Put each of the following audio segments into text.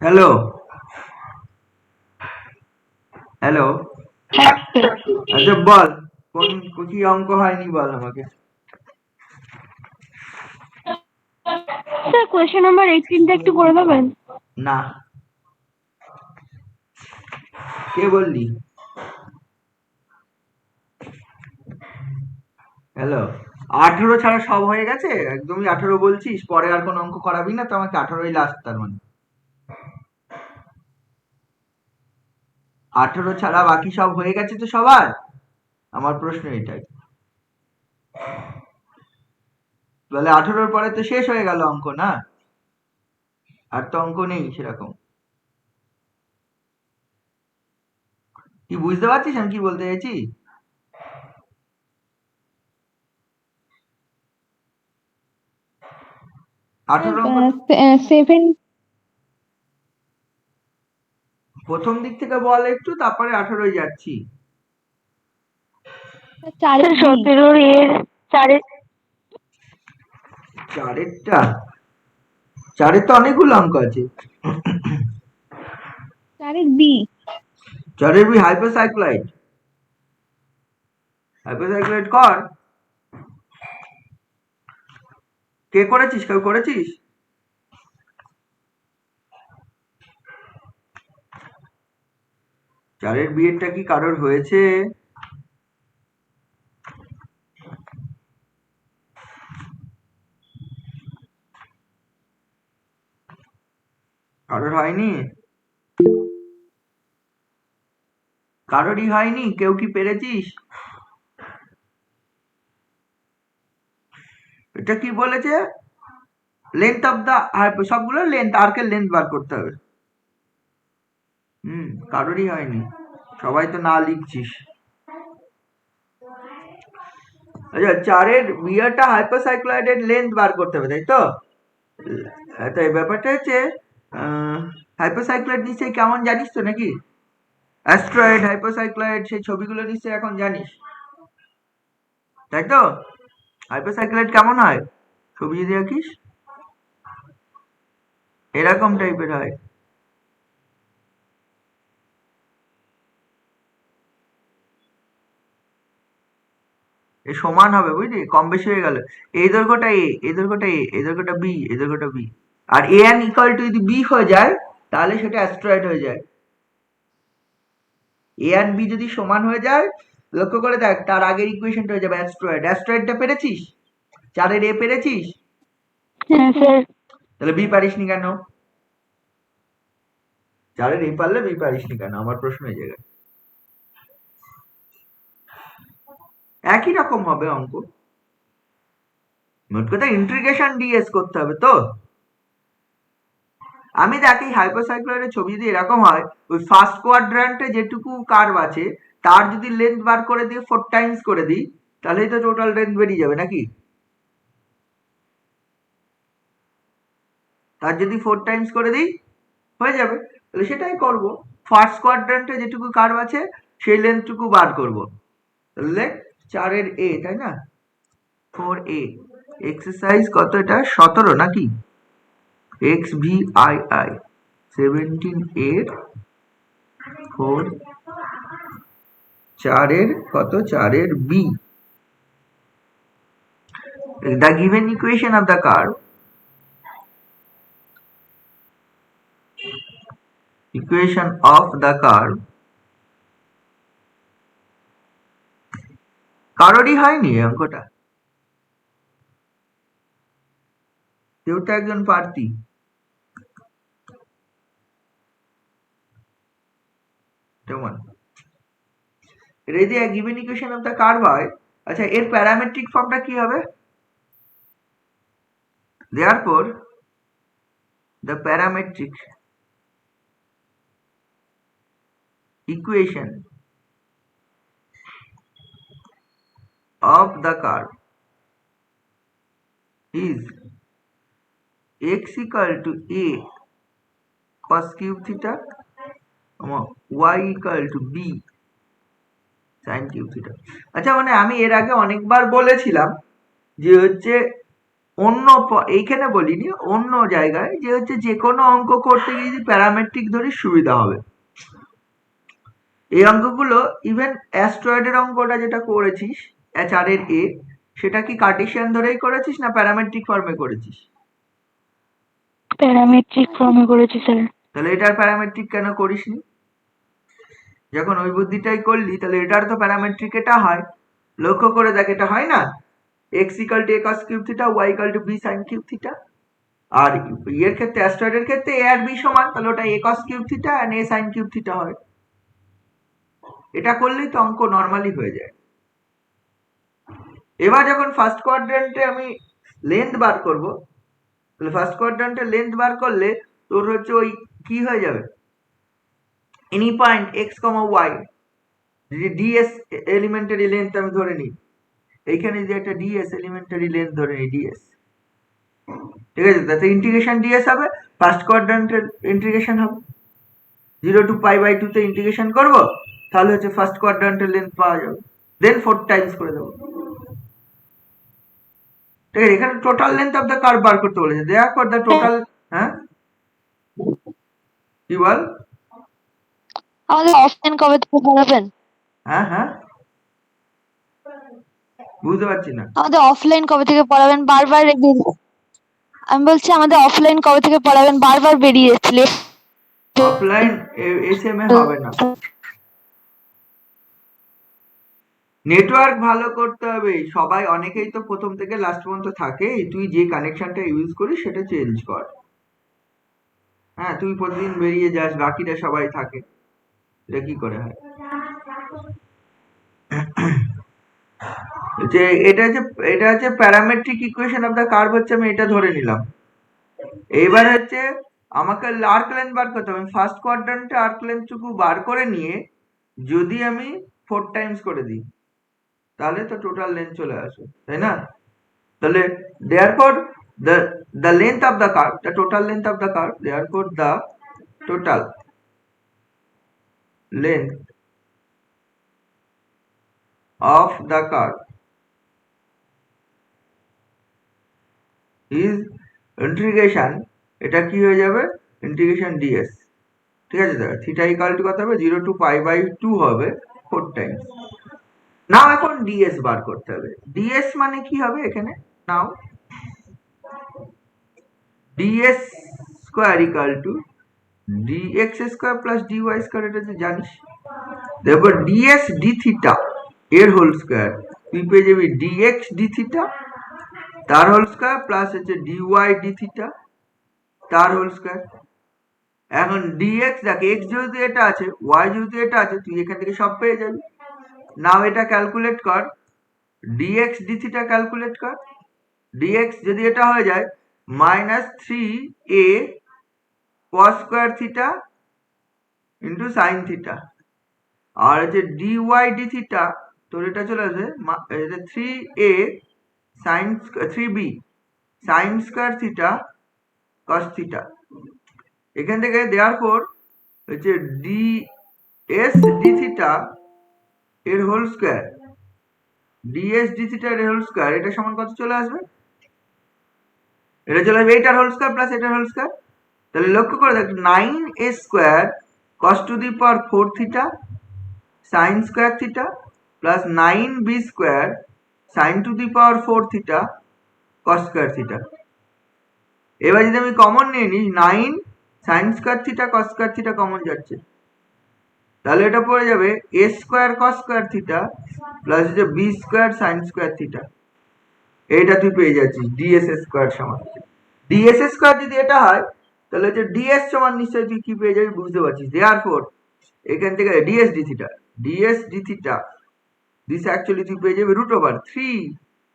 Hello hello. আচ্ছা বল, কোন কি অঙ্ক হয়নি বল আমাকে। স্যার কোয়েশ্চেন নাম্বার 18টা একটু করে দেবেন? না, কে বললি? হ্যালো, 18 ছাড়া সব হয়ে গেছে? একদমই 18 বলছিস, পরে আর কোন অঙ্ক করাবি না তো? আমাকে 18ই লাস্ট, তার মানে 18 ছাড়া বাকি সব হয়ে গেছে তো সবার? আমার প্রশ্ন এটাই। তাহলে 18-র পরে তো শেষ হয়ে গেল অঙ্ক, না? আর তো অঙ্ক নেই সেরকম। কি বুঝতে পারছিস আমি কি বলতে চাইছি? 18 অঙ্ক 7 প্রথম দিক থেকে বল একটু, তারপরে 18-ই যাচ্ছি। 4 17 এর 4 চারেরটা, চারের তো অনেকগুলো অঙ্ক আছে। 4 এর বি। চারের বি হাইপারসাইক্লয়েড। হাইপারসাইক্লয়েড কর। কে করেছিস? কেউ করেছিস? চারের বিয়েরটা কি কারোর হয়েছে? কারোর হয়নি? কারোরই হয়নি? কেউ কি পেরেছিস? এটা কি বলেছে? লেন্থ অফ দা, সবগুলো লেন্থ, আর্কের লেন্থ বার করতে হবে। কারোরই হয়নি, সবাই তো না লিখছিস। আচ্ছা, চারের বিয়ারটা হাইপারসাইক্লয়েডের লেন্থ বার করতে হবে, তাই তো? তো এই ব্যাপারটা হচ্ছে, হাইপারসাইক্লয়েড নিশ্চয়ই কেমন জানিস তো নাকি? অ্যাস্ট্রয়েড, হাইপারসাইক্লয়েড, সেই ছবিগুলো নিশ্চয়ই এখন জানিস, তাই তো? হাইপারসাইক্লয়েড কেমন হয় ছবি যদি আঁকিস? এরকম টাইপের হয়। এ সমান হবে, বুঝলি? কম বেশি হয়ে গেল। এই দৈর্ঘ্যটা এ, এই দৈর্ঘ্যটা এ, এই দৈর্ঘ্যটা বি, এই দৈর্ঘ্যটা বি। আর এ এন ইকুয়াল টু যদি বি হয়ে যায়, তাহলে সেটা অ্যাস্ট্রয়েড হয়ে যায়। এ আর বি যদি সমান হয়ে যায়, লক্ষ্য করে দেখ, তার আগের ইকুয়েশনটা হয়ে যাবে অ্যাস্ট্রয়েড। অ্যাস্ট্রয়েডটা পেরেছিস? চারের এ পেরেছিস? হ্যাঁ স্যার। তাহলে বি পারিসনি কেন? চারের এ পারলে বি পারিসনি কেন? আমার প্রশ্ন এই জায়গায়। একই রকম হবে অঙ্ক। মোট কথা ইন্টিগ্রেশন ডিএস করতে হবে তো। আমি দেখ, এই হাইপারসাইক্লয়েডের ছবি যদি এরকম হয়, ওই ফার্স্ট কোয়াড্র্যান্টে যেটুকু কার্ভ আছে তার যদি লেন্থ বার করে দিয়ে 4 টাইমস করে দিই, তাহলেই তো টোটাল লেন্থ বেরিয়ে যাবে নাকি? তার যদি 4 টাইমস করে দিই হয়ে যাবে। তাহলে সেটাই করব। ফার্স্ট কোয়াড্র্যান্টে যেটুকু কার্ভ আছে সেই লেন্থটুকু বার করব। তাহলে 4-এর এ, তাই না? 4a এক্সারসাইজ কত এটা? 17 নাকি? এক্স ভি আই আই 17 এর 4, 4-এর কত? 4-এর B. The given equation of the curve, equation of the curve, কারোরই হয়নি এই অঙ্কটা? কেউ তো একজন পারতি। কেমন? এটা যদি given equation of the curve হয়, আচ্ছা এর প্যারামেট্রিক ফর্মটা কি হবে? Therefore the parametric equation of the curve is x equal to a cos cube theta, y equal to b sin cube theta। আচ্ছা, মানে আমি এর আগে অনেকবার বলেছিলাম যে হচ্ছে এইখানে বলিনি, অন্য জায়গায় যে হচ্ছে যে কোনো অঙ্ক করতে গিয়ে যদি প্যারামেট্রিক ধরি সুবিধা হবে। এই অঙ্কগুলো ইভেন অ্যাস্ট্রয়েডের অঙ্কটা যেটা করেছিস 4 এ, সেটা কি কার্টেসিয়ান ধরেই করেছিস না প্যারামেট্রিক ফর্মে করেছিস? প্যারামেট্রিক ফর্মে করেছি স্যার। তাহলে এটার প্যারামেট্রিক কেন করিসনি? যখন ওই বুদ্ধিটাই করলি তাহলে এটার তো প্যারামেট্রিক এটা হয়। লক্ষ্য করে দেখ, এটা হয় না x = a cos cube theta, y = b sin cube theta. আর এর ক্ষেত্রে অ্যাস্ট্রয়েডের ক্ষেত্রে a আর b সমান, তাহলে ওটা a cos কিউব থিটা আর a sin কিউব থিটা হয়। এটা করলেই তো অঙ্ক নরমালি হয়ে যায়। এবার যখন ফার্স্ট কোয়াড্র্যান্টে আমি লেন্থ বার করব, তাহলে ফার্স্ট কোয়াড্র্যান্টে লেন্থ বার করলে তোর হচ্ছে ওই কি হয়ে যাবে, এনি পয়েন্ট x, y, যদি ds এলিমেন্টারি লেন্থ আমি ধরে নিই, এইখানে যে একটা ds এলিমেন্টারি লেন্থ ধরে নিই ds, ঠিক আছে, তাতে ইন্টিগ্রেশন ds হবে, ফার্স্ট কোয়াড্র্যান্টের ইন্টিগ্রেশন হবে 0 to π/2 তে ইন্টিগ্রেশন করব, তাহলে হচ্ছে ফার্স্ট কোয়াড্র্যান্টের লেন্থ পাওয়া যাবে, দেন 4 টাইমস করে দেবো। ঠিক আছে, এখানে total length of the curve বার করতে বলেছে, দেয়ারফর দ্য টোটাল, হ্যাঁ কি বল? আমাদের অফলাইন কবে থেকে পড়াবেন? হ্যাঁ বুঝতে পারছি না। আমাদের অফলাইন কবে থেকে পড়াবেন? বারবার আমি বলছি আমাদের অফলাইন কবে থেকে পড়াবেন? বারবার বেরিয়ে এসেছিল। অফলাইন এসএমএ হবে না, নেটওয়ার্ক ভালো করতে হবে। সবাই, অনেকেই তো প্রথম থেকে লাস্ট পর্যন্ত থাকে, তুই যে কানেকশনটা ইউজ করিস সেটা চেঞ্জ কর। হ্যাঁ, তুই প্রতিদিন বেরিয়ে যাস, বাকিরা সবাই থাকে, এটা কি করে হয়? যে এটা হচ্ছে parametric equation of the curve, হচ্ছে আমি এটা ধরে নিলাম। এইবার হচ্ছে আমাকে আর্ক লেন্থ বার করতে হবে। ফার্স্ট কোয়াড্র্যান্টে আর্ক লেন্থটুকু বার করে নিয়ে যদি আমি 4 টাইমস করে দিই, তাহলে তো টোটাল লেন্থ চলে আসে, তাই না? তাহলে therefore the length of the curve, the total length of the curve, therefore the total length of the curve is integration, এটা কি হয়ে যাবে, ইন্টিগ্রেশন ds, ঠিক আছে? থিটা ইকুয়াল টু কত হবে, 0 to π/2 হবে 4 টাইমস। নাও এখন ds বার করতে হবে। ds মানে কি হবে এখানে, নাও ds square equal two dx square plus dy square, এটা তো জানিস। তারপর ds d থিটা এর হোল স্কয়ার, তুই পেয়ে যাবি dx d থিটা তার হোল স্কয়ার প্লাস হচ্ছে dy d থিটা তার হোল স্কয়ার। এখন dx দেখ, x যেহেতু এটা আছে, y যেহেতু এটা আছে, তুই এখান থেকে সব পেয়ে যাবি। নাও এটা ক্যালকুলেট কর, dx d থিটা ক্যালকুলেট কর। dx যদি এটা হয়ে যায় -3a cos square theta into sine theta, আর হচ্ছে dy d থিটা তোর এটা চলে আসবে 3a sin 3b sin square theta cos theta. এখান থেকে therefore হচ্ছে ds d থিটা এর whole square, ds d theta এর হোল স্কয়ার, এটা সমান কত চলে আসবে, এটা চলে আসবে এটার হোল স্কয়ার প্লাস এটার হোল স্কয়ার। তাহলে লক্ষ্য করে দেখ, 9a square cos to the power 4 theta sin square theta plus 9b square sin to the power 4 theta cos square theta. এবার যদি আমি কমন নিয়ে নিই, 9 sin square theta cos square theta common যাচ্ছে, তাহলে এটা পড়ে যাবে a square cos square theta plus হচ্ছে b square sin square theta. এইটা তুই পেয়ে যাচ্ছিস ds স্কয়ার সমান। ds স্কয়ার যদি এটা হয়, তাহলে হচ্ছে ds সমান নিশ্চয়ই তুই কি পেয়ে যাবি বুঝতে পারছিস। therefore এখান থেকে ds d theta, ds d theta, this actually তুই পেয়ে যাবি √3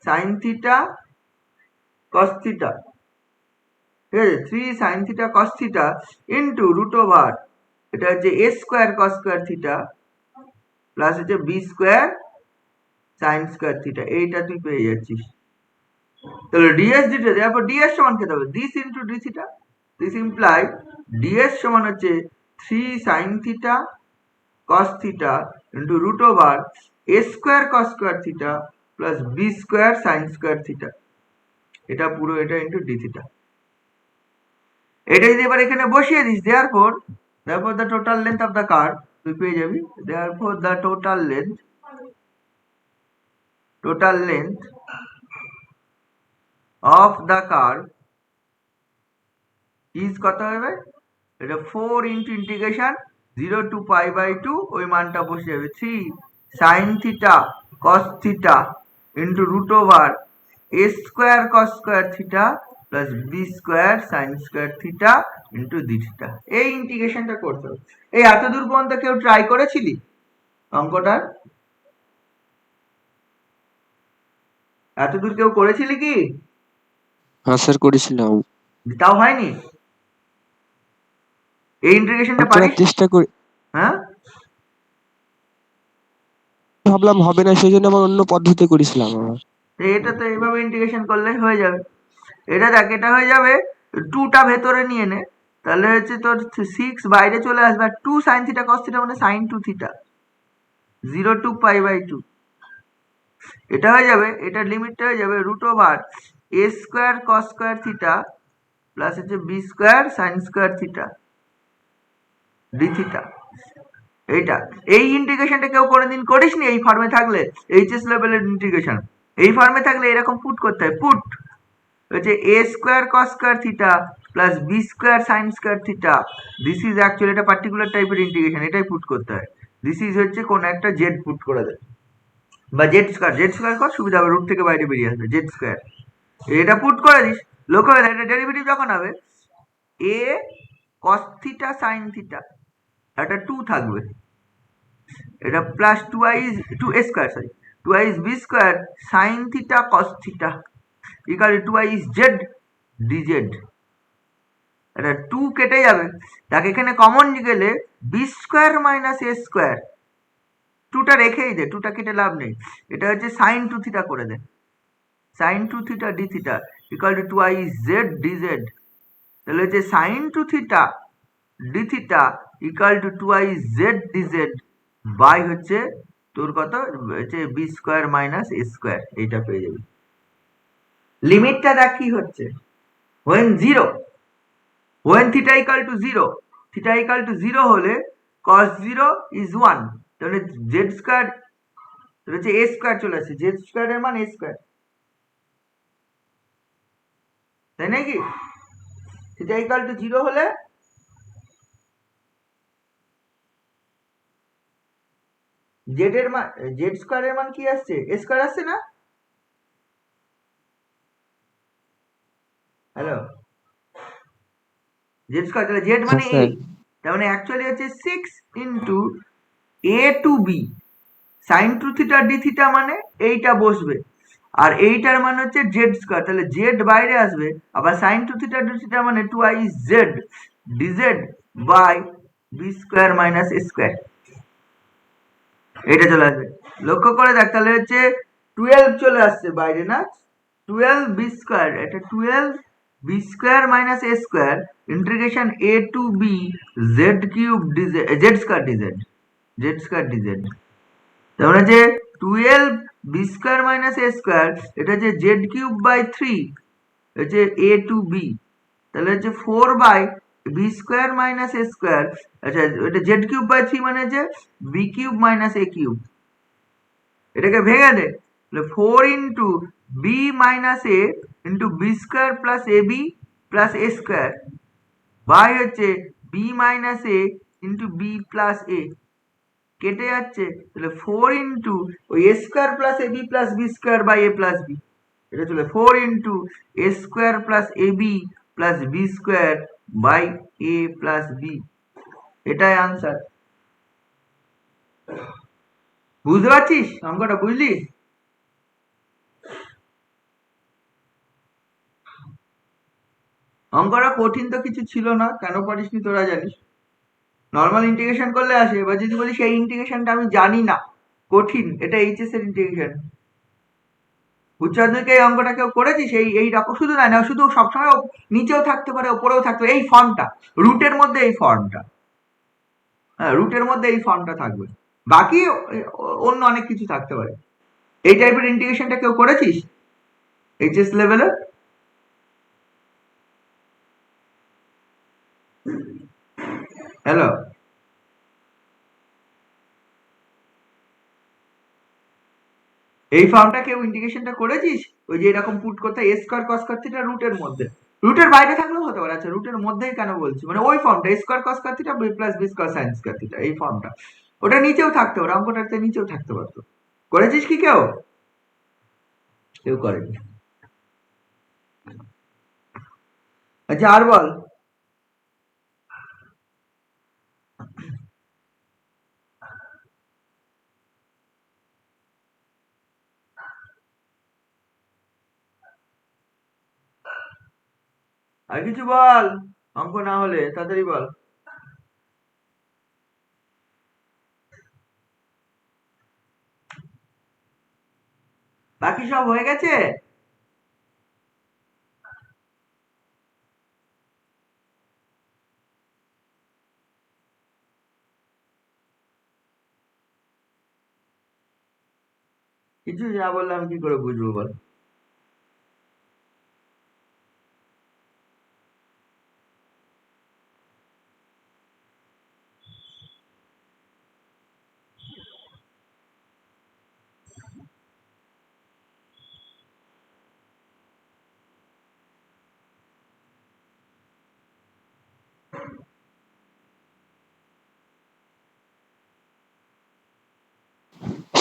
sin থিটা cos থিটা, ঠিক আছে, 3 sin theta cos theta into √, এটা হচ্ছে a square cos square theta plus হচ্ছে b square sin square theta, এইটা তুই পেয়ে যাচ্ছিস। তাহলে ds d থিটা, তারপর ds সমান খেতে হবে this into d theta, this imply ds সমান হচ্ছে 3 sin theta cos theta into √a square cos square theta plus b square sin square theta. এটা পুরো এটা ইন্টু ডি থিটা। এটা যদি এবার এখানে বসিয়ে this, therefore the total length of the curve তুই পেয়ে যাবি, therefore the total length of the curve is কত হবে, এটা 4 into integration 0 to pi by 2, ওই মানটা বসে যাবে 3 sine theta cos theta into root over a square cos square theta plus b square sine square theta into d theta. এই ইন্টিগ্রেশনটা করতে হবে। এই এত দূর পর্যন্ত কেউ ট্রাই করেছিলি অঙ্কটার? এত দূর কেউ করেছিলি কি? হ্যাঁ স্যার করেছিলাম। তাও হয়নি? এই ইন্টিগ্রেশনটা পারিস? চেষ্টা করি, হ্যাঁ, ভাবলাম হবে না, সেই জন্য আমার অন্য পদ্ধতি করেছিলাম আমার। এটা তো এইভাবে ইন্টিগ্রেশন করলে হয়ে যাবে। এটা দেখ, এটা হয়ে যাবে 2টা ভেতরে নিয়ে নে, তাহলে হচ্ছে তোর 6 বাইরে চলে আসবে, আর 2 সাইন থিটা কস থিটা মানে sine 2 theta 0 to pi by 2। এটা হয়ে যাবে, এটার লিমিটটা হয়ে যাবে root over a square cos square theta plus হচ্ছে b square sine square theta d theta. এইটা, এই ইন্টিগ্রেশনটা কেউ কোনোদিন করিসনি এই ফর্মে থাকলে? এইচএস লেভেলের ইন্টিগ্রেশন এই ফর্মে থাকলে এরকম পুট করতে হয়। পুট হচ্ছে a square cos square theta plus b square sine square theta, this is actually এটা পার্টিকুলার টাইপের ইন্টিগ্রেশন, এটাই পুট করতে হয়। দিস ইজ হচ্ছে কোন একটা জেড পুট করে দেয়, বা জেড স্কোয়ার কর, সুবিধা হবে, রুট থেকে বাইরে বেরিয়ে আসবে জেড স্কোয়ার। এটা পুট করে দিস, লক্ষ্য করে এটা ডেরিভেটিভ যখন হবে a cos theta sine theta, একটা 2 থাকবে, এটা plus 2 square, sorry 2i b square sine theta cos theta equal 2i z d z. এটা 2 কেটে যাবে, তাকে এখানে কমন গেলে b square minus a square, 2টা রেখেই দে, 2টা কেটে লাভ নেই, এটা হচ্ছে সাইন 2 থিটা করে দে, sine 2 theta d theta equal to 2i z d z. তাহলে হচ্ছে sine 2 theta d theta equal to 2i z d z by হচ্ছে তোর কত হচ্ছে b square minus a square, এইটা পেয়ে যাবি। লিমিটটা দেখ কি হচ্ছে, when 0, when theta equal to 0, theta equal to 0 হলে cos 0 is 1, তাহলে z স্কয়ার হচ্ছে a স্কয়ার চলে আসছে, z স্কয়ারের মান a স্কয়ার, তাই নাকি? theta equal to 0 হলে z এর মান, z স্কয়ারের মান কি আসছে, a স্কয়ার আসছে না? হ্যালো, z স্কয়ার, তাহলে z মানে a, তার মানে অ্যাকচুয়ালি হচ্ছে 6 into a to b sine 2 theta d theta, মানে এইটা বসবে, আর এইটার মান হচ্ছে জেড স্কয়ার, তাহলে জেড বাইরে আসবে, আবার সাইন 2 থিটা ডি থিটা মানে 2i z d z by b square minus a square, এটা চলে আসবে। লক্ষ্য করে দেখ, তাহলে হচ্ছে 12 চলে আসছে বাইরে না, 12 বি স্কয়ার, এটা 12 B square minus a square integration A two B Z cube DZ, Z square DZ, Z square DZ, তার মানে যে 12 B square minus a square, এটা হচ্ছে জেড কিউব বাই 3 হচ্ছে এ টু বি, তাহলে হচ্ছে 4 by b square minus a square, আচ্ছা এটা জেড কিউব বাই 3 মানে হচ্ছে b cube minus a cube, এটাকে ভেঙে দে, তাহলে 4 into b minus a into b square plus a b plus a square by হচ্ছে b minus a into b plus a, কেটে যাচ্ছে, তাহলে 4 ইন্টু ওই a square plus a b plus b square by a plus b, এটা চলে 4 into a square plus a b plus b square by a plus b, এটাই answer. বুঝতে পারছিস অঙ্কটা, বুঝলি? অঙ্কটা কঠিন তো কিছু ছিল না, কেন পারিসনি তোরা জানিস, নর্মাল ইন্টিগ্রেশন করলে আসে। এবার যদি বলি সেই ইন্টিগ্রেশনটা আমি জানি না, কঠিন, এটা এইচএস এর ইন্টিগ্রেশন। উচ্চ মাধ্যমিকে এই অঙ্কটা কেউ করেছিস? এই রকম শুধু না, শুধু সবসময় নিচেও থাকতে পারে ওপরেও থাকতে পারে, এই ফর্মটা রুটের মধ্যে, এই ফর্মটা, হ্যাঁ রুটের মধ্যে এই ফর্মটা থাকবে, বাকি অন্য অনেক কিছু থাকতে পারে। এই টাইপের ইন্টিগ্রেশনটা কেউ করেছিস এইচএস লেভেলে? এই ফর্মটা কেউ ইন্টিগ্রেশনটা করেছিস? ওই যে এরকম পুট করতে a square cos square theta রুটের মধ্যে, রুটের বাইরে থাকলেও হতে পারে। আচ্ছা রুটের মধ্যেই কেন বলছি, মানে ওই ফর্মটা a square cos square theta b plus b square sin square theta, এই ফর্মটা ওটা নিচেও থাকতে পারে, অঙ্কটাতে নিচেও থাকতে পারতো। করেছিস কি কেউ? কেউ করেনি। আচ্ছা আর বল। আর কিছু বল, অঙ্ক না হলে তাড়াতাড়ি বল। বাকি সব হয়ে গেছে? কিছু যা বললাম কি করে বুঝবো বল?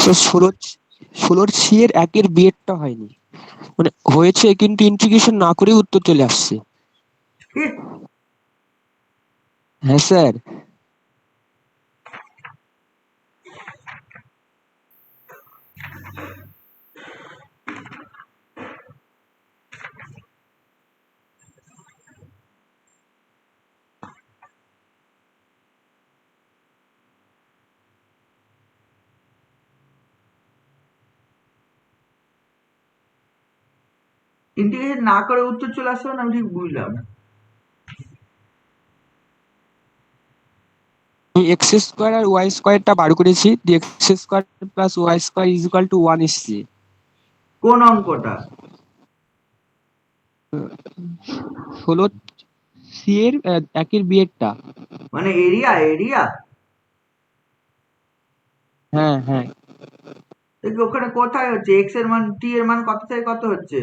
তো 16 সি এর 1 এর বিয়েরটা হয়নি, মানে হয়েছে কিন্তু ইন্টিগ্রেশন না করেই উত্তর চলে আসছে। কি? হ্যাঁ স্যার। ইন্টিগ্রেশন না করে উত্তর চলে আসছে না, আমি ঠিক বুঝলাম না। আমি এক্স স্কোয়ার আর ওয়াই স্কোয়ারটা বার করেছি, দিয়ে x square plus y square is equal to 1 এসছে। কোন অঙ্কটা? 16 সি এর 1 এর বিয়েরটা। মানে এরিয়া এরিয়া? হ্যাঁ হ্যাঁ। ওখানে কোথায় হচ্ছে এক্স এর মান, টি এর মান কত থেকে কত হচ্ছে?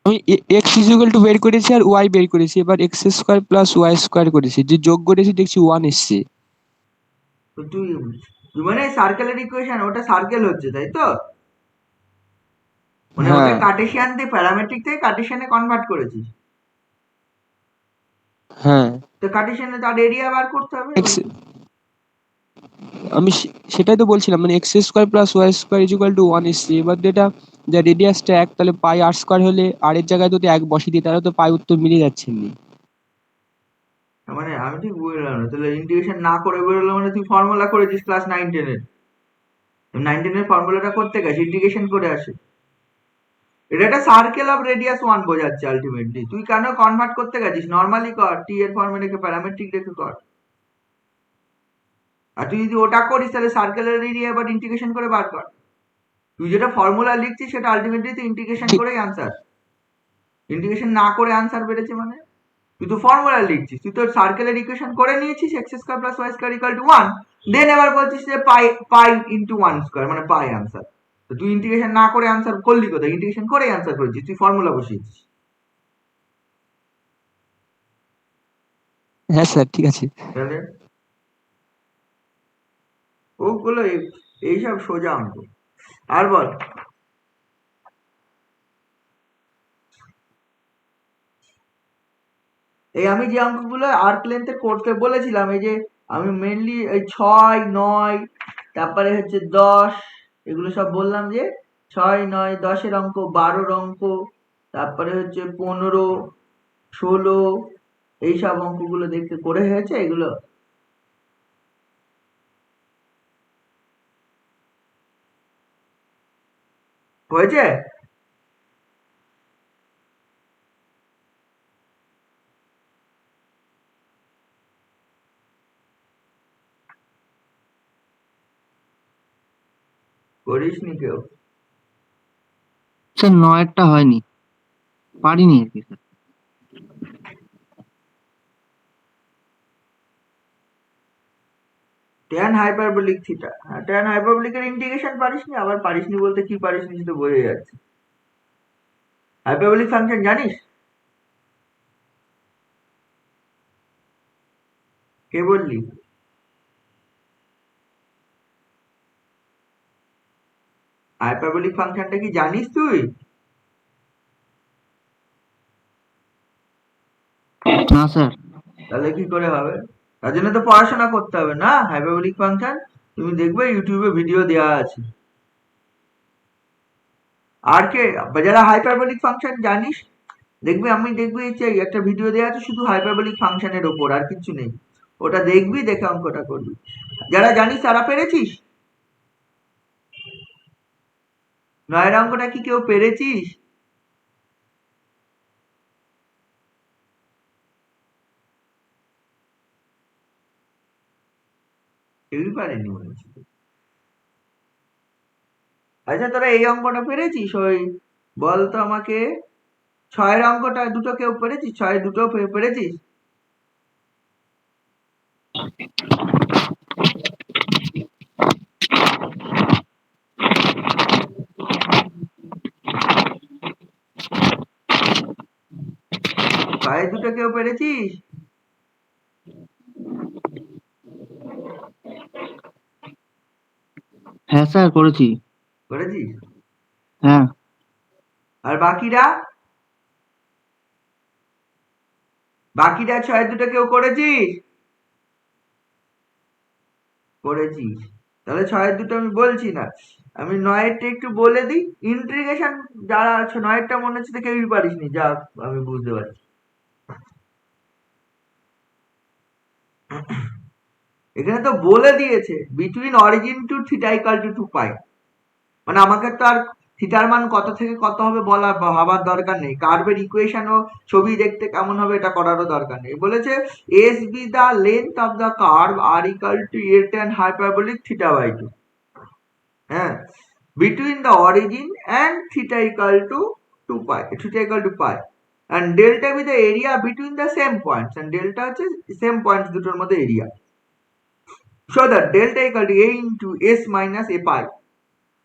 আমি এক্স ইজ ইকুয়াল টু বের করেছি আর ওয়াই বের করেছি, এবার x square plus y square করেছি, যে যোগ করেছি দেখছি 1 এসছে। তো তুই তুই মানে সার্কেলের ইকুয়েশন, ওটা সার্কেল হচ্ছে তাই তো? মানে ওটা হ্যাঁ কার্টেসিয়ান দিয়ে প্যারামেট্রিক থেকে কার্টেসিয়ানে কনভার্ট করেছিস। হ্যাঁ। তো কার্টেসিয়ানে তার এরিয়া বার করতে হবে এক্স, আমি সেটাই তো বলছিলাম, মানে x square plus y square is equal to 1 এসছে। এবার যেটা যা রেডিয়াসটা 1, তাহলে পাই আর স্কোয়ার হলে আর এর জায়গায় যদি 1 বসিয়ে দিই তাহলে তো পাই উত্তর মিলে যাচ্ছে এমনি। মানে আমি ঠিক বুঝলাম না, তাহলে ইন্টিগ্রেশন না করে বেরোলো মানে তুই ফর্মুলা করেছিস ক্লাস 9-10 এর। 9-10 এর ফর্মুলাটা করতে গেছে ইন্টিগ্রেশন করে আসে। এটা একটা সার্কেল অফ রেডিয়াস 1 বোঝাচ্ছে আলটিমেটলি। তুই কেন কনভার্ট করতে গেছিস? নরমালি কর, টি এর ফর্মে রেখে প্যারামেট্রিক রেখে কর। আর তুই যদি ওটা করিস তাহলে সার্কেলের এরিয়া এবার ইন্টিগ্রেশন করে বার কর। তুই যেটা ফর্মুলা লিখছিস সেটা আলটিমেটলি তুই ইন্টিগ্রেশন ঠিক। করেই আনসার। ইন্টিগ্রেশন না করে আনসার বেড়েছে মানে? তুই তো ফর্মুলা লিখছিস, তুই তো সার্কেলের ইকুয়েশন করে নিয়েছিস x square plus y square equal to 1, then এবার বলছিস যে পাই পাই ইনটু 1 স্কয়ার মানে পাই আনসার। তো তুই ইন্টিগ্রেশন না করে আনসার করলি কোথায়? ইন্টিগ্রেশন করেই আনসার করেছিস, তুই ফর্মুলা বসিয়েছিস। হ্যাঁ স্যার ঠিক আছে। তাহলে ওগুলো এইসব সোজা অঙ্ক। আর বল। এই আমি যে অঙ্কগুলো আর্ক লেন্থে করতে বলেছিলাম, এই যে আমি মেনলি এই 6, 9, তারপরে হচ্ছে 10, এগুলো সব বললাম যে 6, 9, 10 এর অঙ্ক, 12 অঙ্ক, তারপরে হচ্ছে 15, 16, এইসব অঙ্কগুলো দেখতে করে হয়েছে এগুলো। হয়েছে? করিসনি কেউ? স্যার 9-টা হয়নি, পারিনি আর কি স্যার। tan hyperbolic theta. হ্যাঁ, tan হাইপারবোলিকের ইন্টিগ্রেশন পারিসনি, আবার পারিসনি বলতে কি পারিসনি সেটা বোঝা যাচ্ছে। হাইপারবোলিক ফাংশন জানিস? কে বললি? হাইপারবোলিক ফাংশনটা কি জানিস তুই? না স্যার। তাহলে কি করে হবে? তার জন্য তো পড়াশোনা করতে হবে না। হাইপারবোলিক ফাংশন তুমি দেখবে ইউটিউবে ভিডিও দেওয়া আছে। আর কে যারা হাইপারবোলিক ফাংশন জানিস দেখবি, আমি দেখবি একটা ভিডিও দেওয়া আছে শুধু হাইপারবোলিক ফাংশনের ওপর, আর কিছু নেই। ওটা দেখবি, দেখে অঙ্কটা করবি। যারা জানিস তারা পেরেছিস? 9 অঙ্কটা কি কেউ পেরেছিস? কেউই পারেনি মনে হচ্ছে। আচ্ছা, তোরা এই অঙ্কটা পেরেছিস? ওই বলতো আমাকে, 6 অঙ্কটা দুটো কেউ পেরেছিস? 6 দুটো পেরেছিস? ছয় দুটো কেউ পেরেছিস? হ্যাঁ স্যার, করেছি। করেছিস? হ্যাঁ। আর বাকিরা? বাকিরা 6 দুটো কেউ করেছিস? করেছিস। তাহলে 6 দুটো আমি বলছি না, আমি 9-টা একটু বলে দিই। ইন্টিগ্রেশন যারা আছে 9-টা মনে হচ্ছে তো কেউই পারিসনি, যা আমি বুঝতে পারছি। এখানে তো বলে দিয়েছে between origin to theta equal to 2 pi. মানে আমাকে তো আর থিটার মান কত থেকে কত হবে ভাবার দরকার নেই। কার্ভের ইকুয়েশন ও ছবি দেখতে কেমন হবে এটা করারও দরকার নেই। বলেছে s be the length of the curve আর equal to a tan hyperbolic theta by 2, হ্যাঁ, between the origin and theta equal to 2 pi, theta equal to pi, and delta be the area between the same points, and delta হচ্ছে same points দুটোর মধ্যে area, so that delta equal to a into s minus a pi।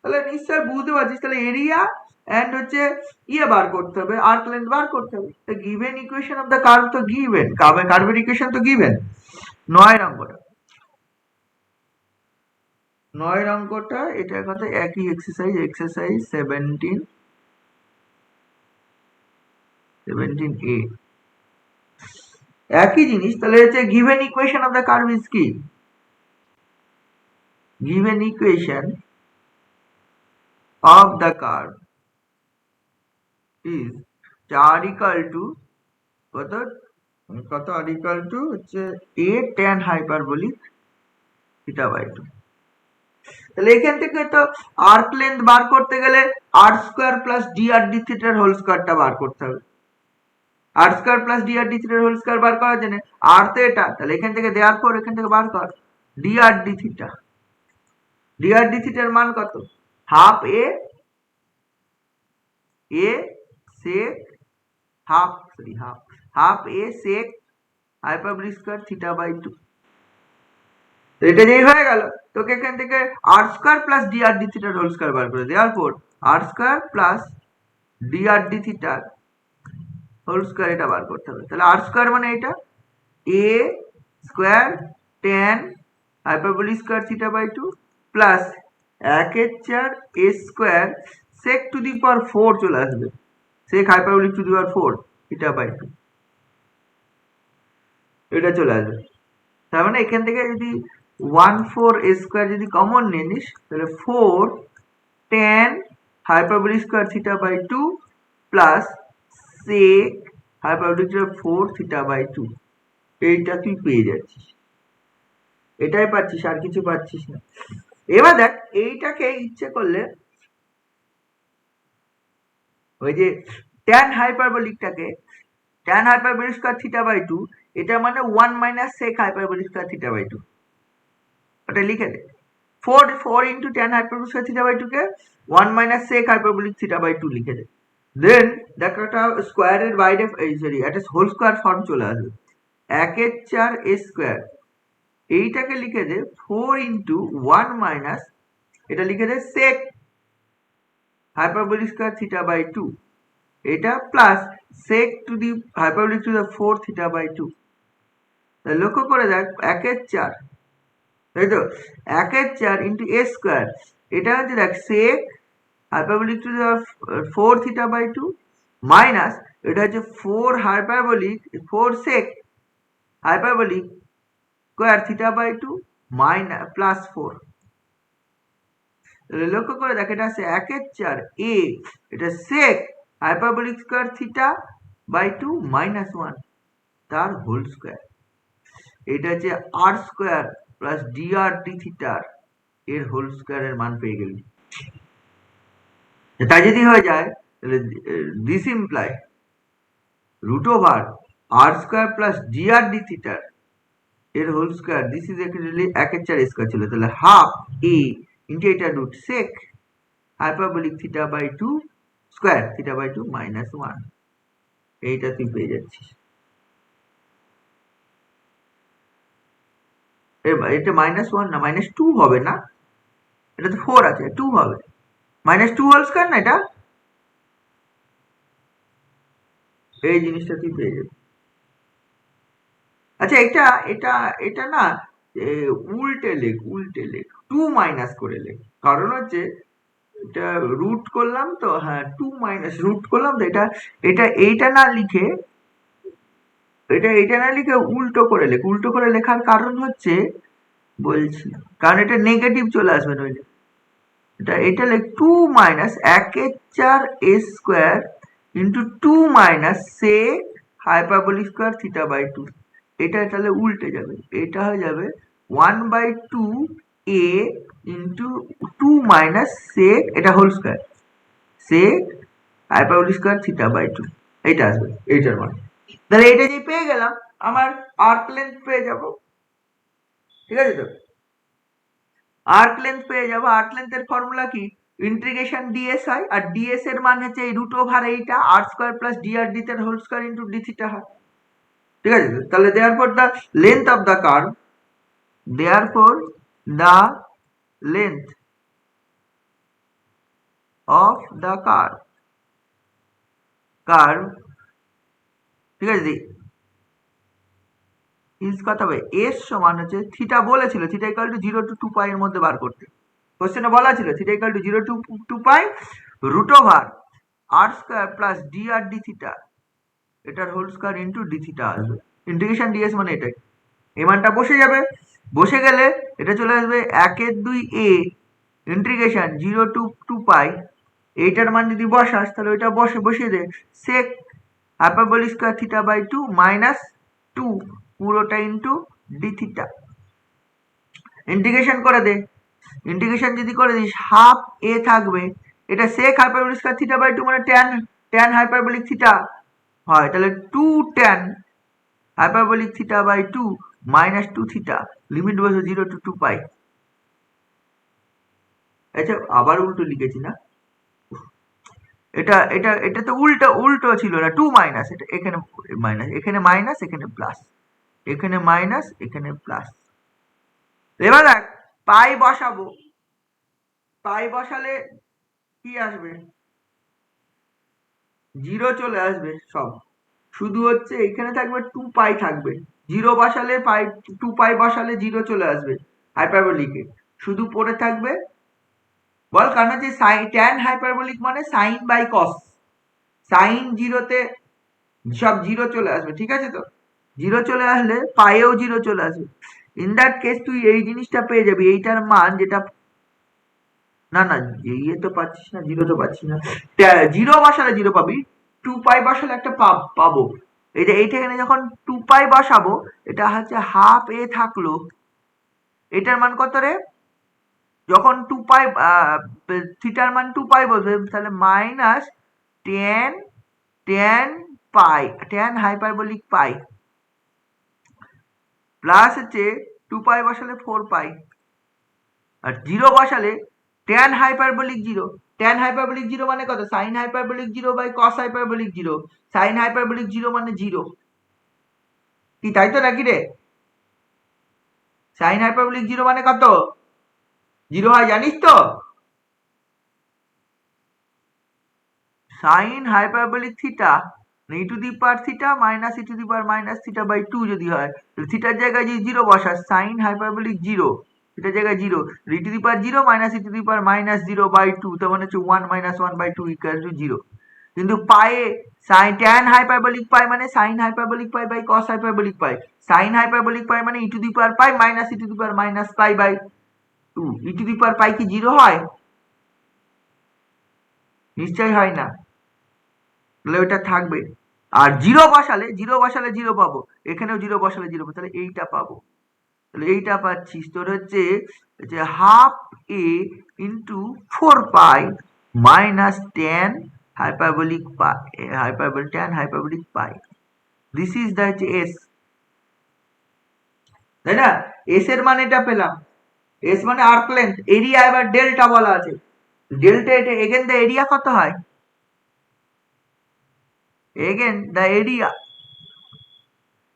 তাহলে নিশ্চয় বুঝতে পারছিস, তাহলে area and হচ্ছে বার করতে হবে, আর্ক লেন্থ বার করতে হবে। তো given equation of the curve তো গিভেন, কার্ভের ইকুয়েশন তো গিভেন। 9 অঙ্কটা, 9 অঙ্কটা এটার কথা একই এক্সারসাইজ 17a, একই জিনিস। তাহলে হচ্ছে given equation of the curve is কি? Given equation of the curve is r equal to কত r equal to হচ্ছে a tan hyperbolic theta by 2। তাহলে এখান থেকে তো আর্ক লেন্থ বার করতে গেলে r square plus dr d থিটার হোল স্কয়ারটা বার করতে হবে। r square plus dr d থিটার হোল স্কয়ার বার করার জন্য r তো এটা, তাহলে এখান থেকে দেওয়ার পর এখান থেকে বার কর dr d theta. dr d থিটার মান কত? Half a sec half a sec hyperbolic square theta by 2। এটা যেই হয়ে গেল, তোকে এখান থেকে r square plus dr d থিটার হোল স্কয়ার বার করে দেওয়ার পর r square plus dr d থিটার হোল স্কয়ার এটা বার করতে হবে। তাহলে r স্কয়ার মানে এটা a square tan hyperbolic square theta by 2 plus 1/4 a square sec to the power 4 চলে আসবে, sec hyperbolic to the power 4 theta by 2 এটা চলে আসবে। তার মানে এখান থেকে যদি 1/4 a স্কয়ার যদি কমন নিয়ে নিস, তাহলে 4 tan hyperbolic square theta by 2 plus sec hyperbolic 4 theta by 2, এইটা তুই পেয়ে যাচ্ছিস। এটাই পাচ্ছিস, আর কিছু পাচ্ছিস না। এবার দেখ, এইটাকে ইচ্ছে করলে ওই যে tan হাইপারবোলিকটাকে tan hyperbolic square theta by 2, এটা মানে 1 minus sec hyperbolic square theta by 2, ওটা লিখে দে। 4 into tan hyperbolic square theta by 2 K 1 minus sec hyperbolic theta by 2 লিখে দে। দেন দেখ একটা স্কোয়ারের বাইরে একটা হোল স্কোয়ার ফর্ম চলে আসবে, 1/4 a স্কোয়ার এইটাকে লিখে দে 4 ইন্টু 1 মাইনাস এটা লিখে দে sec hyperbolic square theta by 2 এটা plus sec to the hyperbolic to the 4 theta by 2 লক্ষ্য করে দেখ 1/4 তাই তো 1/4 ইন্টু a স্কোয়ার এটা হচ্ছে দেখ sec hyperbolic to the 4 theta by 2 minus এটা হচ্ছে 4 hyperbolic 4 sec hyperbolic square theta by 2 minus plus 4 লক্ষ্য করে দেখ এটা আছে 1/4 a এটা sec hyperbolic square theta by 2 minus 1 তার হোল স্কোয়ার এটা হচ্ছে r square plus dr d theta এর হোল স্কোয়ারের মান পেয়ে গেলি তাই যদি হয়ে যায় তাহলে this imply root over r square plus dr d theta এর whole square this is actually 1/4 square ছিল তাহলে হাফ a ইন্টু এটা root sec hyperbolic theta by 2 square theta by 2 minus 1 এইটা তুই পেয়ে যাচ্ছিস এটা -1 না -2 হবে না এটা তো 4 আছে 2 হবে -2 হোল স্কয়ার না এটা এই জিনিসটা তুই পেয়ে যাবি আচ্ছা এটা এটা এটা না উল্টে লেখ 2 মাইনাস করে লেখ কারণ হচ্ছে এটা রুট করলাম তো হ্যাঁ 2 মাইনাস রুট করলাম তো এটা এটা এইটা না লিখে এটা না লিখে উল্টো করে লেখার কারণ হচ্ছে বলছি কারণ এটা নেগেটিভ চলে আসবে নইলে এটা লেখ 2 minus 1/4 a square into 2 minus sec hyperbolic square theta by 2 এটা তাহলে উল্টে যাবে এটা হয়ে যাবে 1/2 a ইন্টু 2 মাইনাস sec এটা whole square sec hyperbolic square theta by 2 এটা আসবে এইটার মান তাহলে এটা যে পেয়ে গেলাম আমার আর্ক লেন্থ পেয়ে যাব ঠিক আছে তো আর্ক লেন্থ পেয়ে যাব আর্ক লেন্থের ফর্মুলা কি ইন্টিগ্রেশন ds হয় আর ds এর মান হচ্ছে এই রুট ওভার এইটা r square plus dr d তার whole square into d theta হয় ঠিক আছে তাহলে therefore the length of the curve therefore the length of the curve ঠিক আছে ইজ কত হবে s সমান হচ্ছে থিটা বলেছিল theta equal to 0 to 2 pi এর মধ্যে বার করতে কোশ্চেনে বলা ছিল theta equal to 0 to 2 pi root over r square plus dr d theta এটার whole square into d theta আসবে ইন্টিগ্রেশন ds মানে এটাই এই মানটা বসে যাবে বসে গেলে এটা চলে আসবে 1/2 a ইন্টিগ্রেশন 0 টু 2 পাই এইটার মান যদি বসাস তাহলে ওইটা বসিয়ে দে sec hyperbolic square theta by 2 minus 2 পুরোটা ইনটু d থিটা ইন্টিগ্রেশন করে দে ইন্টিগ্রেশন যদি করে দিস হাফ a থাকবে এটা sec hyperbolic square theta by 2 মানে tan hyperbolic theta হয় তাহলে 2 tan hyperbolic theta by 2 minus 2 theta limit বসে 0 টু 2 পাই আচ্ছা আবার উল্টো লিখেছি না এটা এটা এটা তো উল্টো ছিল না 2 মাইনাস এটা এখানে মাইনাস এখানে প্লাস এখানে মাইনাস এখানে প্লাস এবার দেখ পাই বসাবো পাই বসালে কি আসবে 0 চলে আসবে সব শুধু হচ্ছে এখানে থাকবে 2 পাই থাকবে 0 বসালে পাই 2 পাই বসালে 0 চলে আসবে হাইপারবোলিকে শুধু পড়ে থাকবে বল কারণ হচ্ছে tan হাইপারবোলিক মানে sin বাই cos sin 0 তে সব 0 চলে আসবে ঠিক আছে তো 0 চলে আসলে পাইও 0 চলে আসবে ইন দ্যাট কেস তুই এই জিনিসটা পেয়ে যাবি এইটার মান যেটা না না ইয়ে তো পাচ্ছিস না 0 তো পাচ্ছিস না 0 বসালে 0 পাবি 2 পাই বসালে একটা পাবো এইটা এখানে যখন 2 পাই বসাবো এটা হচ্ছে হাফ a থাকলো এটার মান কত রে যখন 2 পাই থিটার মান 2 পাই বলবে তাহলে মাইনাস tan পাই tan হাইপারবোলিক পাই প্লাস হচ্ছে 2 পাই বসালে 4 পাই আর 0 বসালে tan হাইপারবোলিক 0 মানে কত sin hyperbolic 0 by cos hyperbolic 0 sin hyperbolic 0 মানে 0 কি তাই তো নাকি রে সাইন হাইপারবোলিক 0 মানে কত? 0 হয় জানিস তো? Sine hyperbolic theta e to the power theta minus e to the power minus theta by 2 যদি হয়, তাহলে থিটার জায়গায় যদি 0 বসাস, সাইন হাইপারবোলিক 0, থিটার জায়গায় 0, e to the power 0 minus e to the power minus 0 by 2, তার মানে হচ্ছে 1 মাইনাস 1 বাই 2 ইকুয়াল টু 0। কিন্তু পায়ে সাইন ট্যান হাইপারবোলিক পাই মানে sine hyperbolic pi by cos hyperbolic pi, sine hyperbolic pi মানে e to the power pi minus e to the power minus pi by 2। e to the power pi কি 0 হয়? নিশ্চয়ই হয় না, তাহলে ওটা থাকবে। আর 0 বসালে 0 পাবো, এখানেও 0 বসালে 0 পাবো, তাহলে এইটা পাবো। তাহলে এইটা পাচ্ছিস তোর হচ্ছে যে half a into 4 pi minus tan hyperbolic pi, tan hyperbolic pi. This is the S, তাই না? এস এর মানে এটা পেলাম, এস মানে আর্ক লেন্থ, এরিয়া এবার ডেল্টা বলা আছে। ডেল্টা এটা এগেন দ্য এরিয়া কত হয়? এগেন দ্য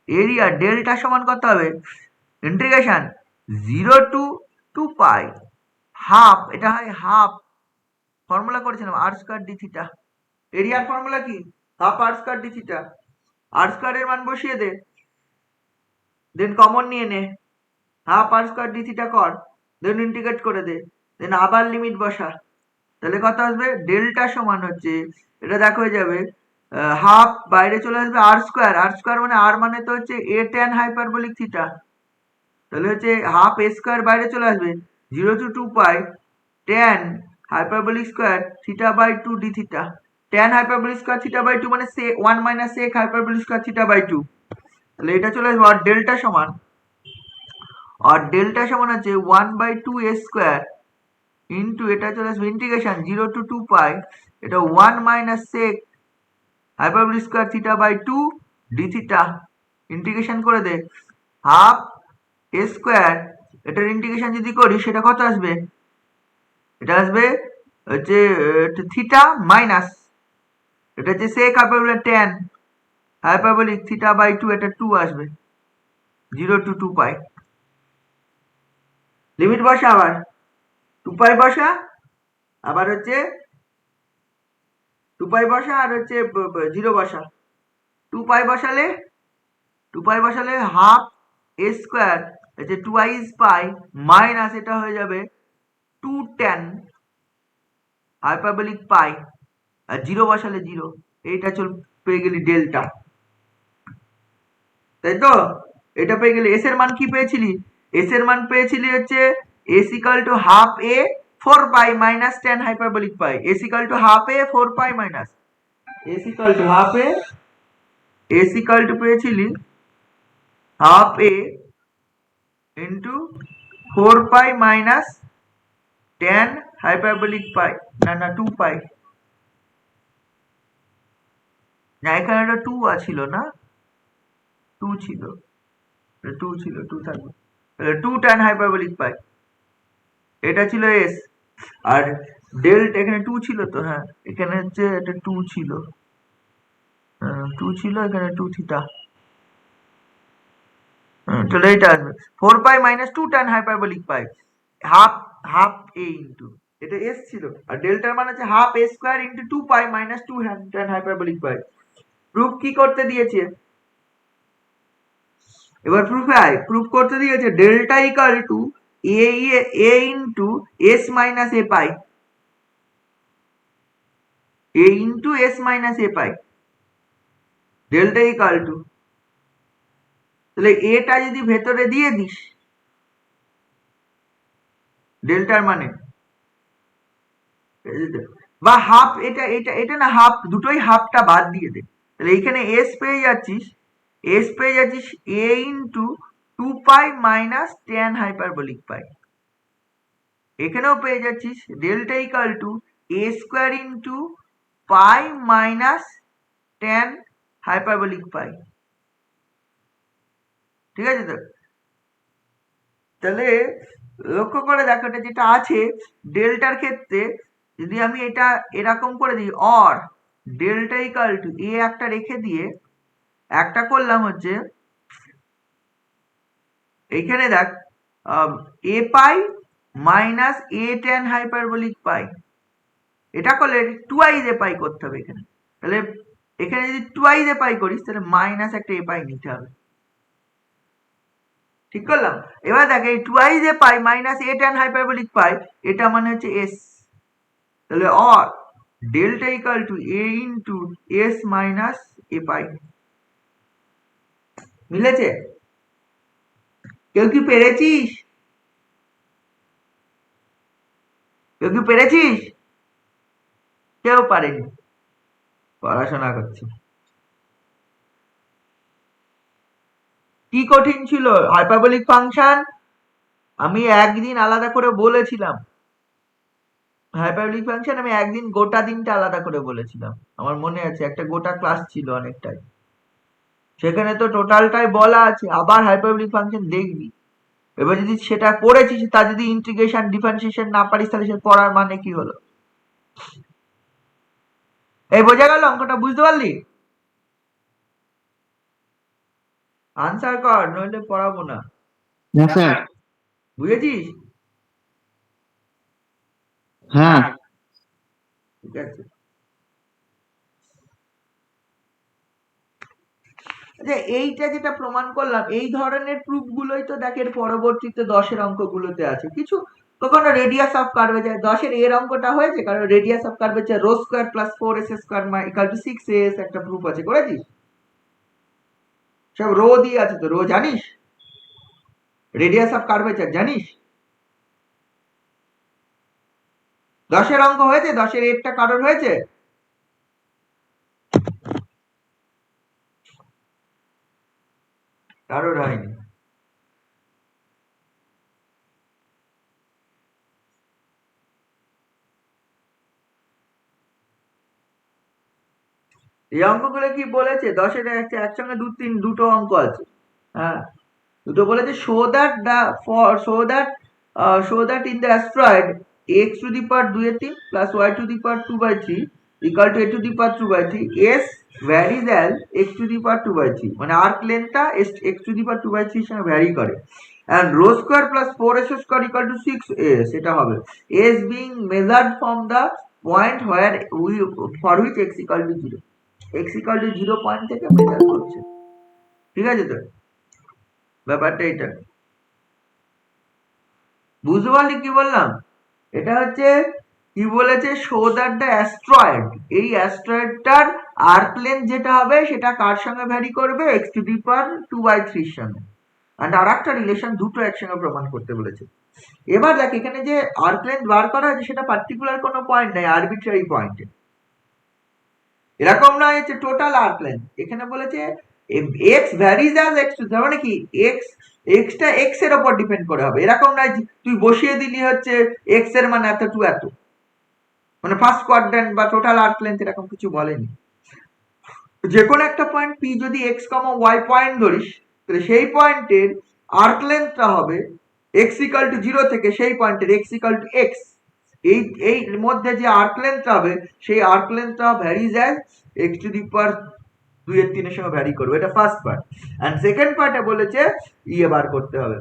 এরিয়া ডেল্টা সমান কত হবে? ইন্টিগ্রেশন 0 টু 2 পাই হাফ, এটা হয় হাফ, ফর্মুলা করেছিলাম আর স্কয়ার ডি থিটা। এরিয়ার ফর্মুলা কি? হাফ আর স্কয়ার ডি থিটা। আর স্কয়ারের মান বসিয়ে দে, দেন কমন নিয়ে নে, হাফ আর স্কয়ার ডি থিটা কর, দেন ইন্টিগ্রেট করে দে, দেন আবার লিমিট বসা, তাহলে কত আসবে? ডেল্টা সমান হচ্ছে, এটা দেখো হয়ে যাবে হাফ, বাইরে চলে আসবে আর স্কয়ার মানে আর মানে তো হচ্ছে এ ট্যান হাইপারবোলিক থিটা, তাহলে হচ্ছে হাফ এ স্কয়ার বাইরে চলে আসবে, 0 to 2 pi tan hyperbolic square theta by 2 d theta. Tan hyperbolic square theta by 2 মানে 1 minus sec hyperbolic square theta by 2, তাহলে এটা চলে আসবে। আর ডেল্টা সমান হচ্ছে 1 বাই 2 এ স্কয়ার ইন্টু এটা চলে আসবে ইন্টিগ্রেশন 0 টু 2 পাই, এটা 1 minus sec hyperbolic square theta by 2 d theta. Integration করে দে, হাফ এ স্কয়ার, এটার ইন্টিগ্রেশন যদি করি সেটা কত আসবে? এটা আসবে হচ্ছে থিটা মাইনাস, এটা হচ্ছে sec hyperbolic tan hyperbolic theta by 2, এটা 2 আসবে, 0 টু 2 পাই। লিমিট বসা, আবার 2 পাই বসা, আবার হচ্ছে 2 পাই বসা, আর হচ্ছে 0 বসা। 2 পাই বসালে হাফ এ স্কয়ার হচ্ছে 2 পাই মাইনাস এটা হয়ে যাবে 2 ট্যান হাইপারবোলিক পাই, আর 0 বসালে 0, এইটা পেয়ে গেলি ডেল্টা, তাই তো? এটা পেয়ে গেলি। এস এর মান কি পেয়েছিলি? এস এর মান পেয়েছিলি হচ্ছে s equal to half a 4 pi minus tan hyperbolic pi, s equal to half a 4 pi minus, s equal to half a, s equal to পেয়েছিলি half a into 4 pi minus tan hyperbolic pi, না 2 পাই, না এখানে একটা 2 ছিল না, 2 ছিল, 2 থাকবে, 2 tan hyperbolic pi, এটা ছিল এস। আর ডেল্টা এখানে 2 ছিল তো, হ্যাঁ এখানে হচ্ছে এটা 2 ছিল, এখানে 2 থিটা, তাহলে এটা আসবে 4 pi minus 2 tan hyperbolic pi, half a into, এটা এস ছিল, আর ডেল্টার মানে হচ্ছে half a square into 2 pi minus 2 tan hyperbolic pi. Proof কি করতে দিয়েছে? এবার প্রুফ করতে দিয়েছে delta equal to a into s minus a pi, A into s minus a pi, delta equal two, তাহলে এটা যদি ভেতরে দিয়ে দিস ডেল্টার মানে, বা হাফ, এটা না হাফ, দুটোই হাফটা বাদ দিয়ে দে, তাহলে এইখানে এস পেয়ে যাচ্ছিস a into 2 pi minus tan hyperbolic pi, এখানেও পেয়ে যাচ্ছিস delta equal to a square into pi minus tan hyperbolic pi, ঠিক আছে তো? তাহলে লক্ষ্য করে দেখো এটা যেটা আছে ডেল্টার ক্ষেত্রে, যদি আমি এটা এরকম করে দিই অর ডেল্টা ইকাল টু এ একটা রেখে দিয়ে একটা করলাম হচ্ছে এইখানে দেখ এ pi minus a tan hyperbolic pi, এটা করলে টুয়াইজ এ পাই করতে হবে এখানে। তাহলে এখানে যদি টুয়াইজ এ পাই করিস তাহলে মাইনাস একটা এ পাই নিতে হবে। ঠিক করলাম? এবার দেখ এই twice a pi minus a tan hyperbolic pi, এটা মানে হচ্ছে এস। তাহলে or delta equal to a into s minus a pi. মিলেছে? কেউ কি পেরেছিস? কেউ কি পেরেছিস? কেউ পারেনি, পড়াশোনা করছি। কি কঠিন ছিল হাইপারবোলিক ফাংশন? আমি একদিন আলাদা করে বলেছিলাম হাইপারবোলিক ফাংশন, আমি একদিন গোটা দিনটা আলাদা করে বলেছিলাম, আমার মনে আছে একটা গোটা ক্লাস ছিল অনেকটাই, সেখানে তো টোটালটাই বলা আছে। আবার হাইপারবোলিক ফাংশন দেখবি, এবার যদি সেটা পড়েছিস তা যদি ইন্টিগ্রেশন ডিফারেন্সিয়েশন না পারিস তাহলে সে পড়ার মানে কি হলো? এই বোঝা গেল? অঙ্কটা বুঝতে পারলি? আনসার কর, নইলে পড়াবো না। হ্যাঁ স্যার। বুঝেছিস? হ্যাঁ। ঠিক আছে। আচ্ছা, এইটা যেটা প্রমাণ করলাম এই ধরনের প্রুফ গুলোই তো দেখের পরবর্তীতে 10-এর অঙ্কগুলোতে আছে। কিছু কখনো রেডিয়াস অফ কার্ভেচার 10-এর এর অঙ্কটা হয়েছে, কারণ radius of curvature rho square plus 4s square equal to 6as একটা প্রুফ আছে, করেছিস? সব রো দিয়ে আছে তো, রো জানিস? রেডিয়াস অফ কার্ভেচার জানিস? 10-এর অঙ্ক হয়েছে? 10-এর এরটা কারোর হয়েছে? কারোর হয়নি। এই অঙ্কগুলো কি বলেছে? 10-এর একসঙ্গে দুটো অঙ্ক আছে। হ্যাঁ, দুটো বলেছে show that in the astroid x to the power 2/3 plus y to the power 2/3 equal to a to the power 2/3 s varies as x to the power 2/3, মানে আর্ক লেন্থটা x টু দি পাওয়ার 2/3 এর সঙ্গে vary করে। and rho square plus 4s square equal to 6as, এটা হবে s being measured from the point where for which x equal to 0, x equal to 0 point থেকে measure করছে। ঠিক আছে তো ব্যাপারটা? এটা বুঝতে পারলি কি বললাম? এটা হচ্ছে কি বলেছে, শো দ্যাট দ্য অ্যাস্ট্রয়েড, এই অ্যাস্ট্রয়েডটার আর্ক লেন্থ যেটা হবে সেটা কার সঙ্গে ভ্যারি করবে? x টু দি পাওয়ার 2/3 এর সঙ্গে। আর আরেকটা রিলেশন দুটো একসঙ্গে প্রমাণ করতে বলেছে। এবার দেখ এখানে যে আর্ক লেন্থ বার করা হয়েছে সেটা পার্টিকুলার কোনো পয়েন্ট নাই, আরবিট্রারি পয়েন্টে। এরকম নয় যে টোটাল আর্ক লেন্থ, এখানে বলেছে x varies as x to, তার মানে কি x টা x এর উপর ডিপেন্ড করে হবে। এরকম নয় তুই বসিয়ে দিলি হচ্ছে x এর মান এত টু এত, মানে ফার্স্ট কোয়াড্র্যান্ট বা টোটাল আর্ক লেন্থ এরকম কিছু বলেনি। যে কোনো একটা পয়েন্ট p যদি x, y পয়েন্ট ধরিস তাহলে সেই পয়েন্টের আর্ক লেন্থটা হবে x ইকুয়াল টু 0 থেকে সেই পয়েন্টের x ইকুয়াল টু x। এই মধ্যে যে আর্ক লেন্থটা হবে সেই আর্ক লেন্থটা varies as x to the power 2/3 এর সঙ্গে ভ্যারি করবে। এটা ফার্স্ট পার্ট। এন্ড সেকেন্ড পার্টে বলেছে বার করতে হবে,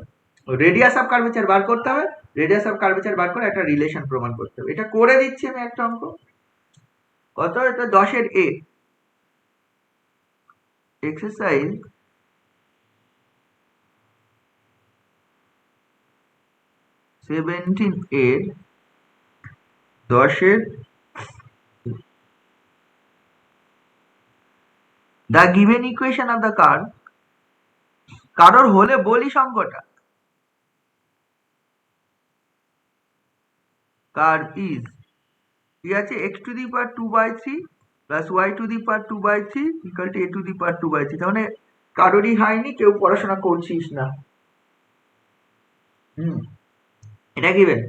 রেডিয়াস অফ কার্ভেচার বার করতে হবে। রেডিয়াস অফ কার্ভেচার বার করে একটা রিলেশন প্রমাণ করতে হবে। এটা করে দিচ্ছি আমি একটা অঙ্ক। কত? এটা 10-এর এ exercise 17-এর 10-এর the given equation of the curve, কারোর হলে বলিস অঙ্কটা। curve is ঠিক আছে x to the power 2/3 plus y to the power 2/3 equal to a to the power 2/3। তার মানে কারোরই হয়নি, কেউ পড়াশোনা করছিস না। এটা given।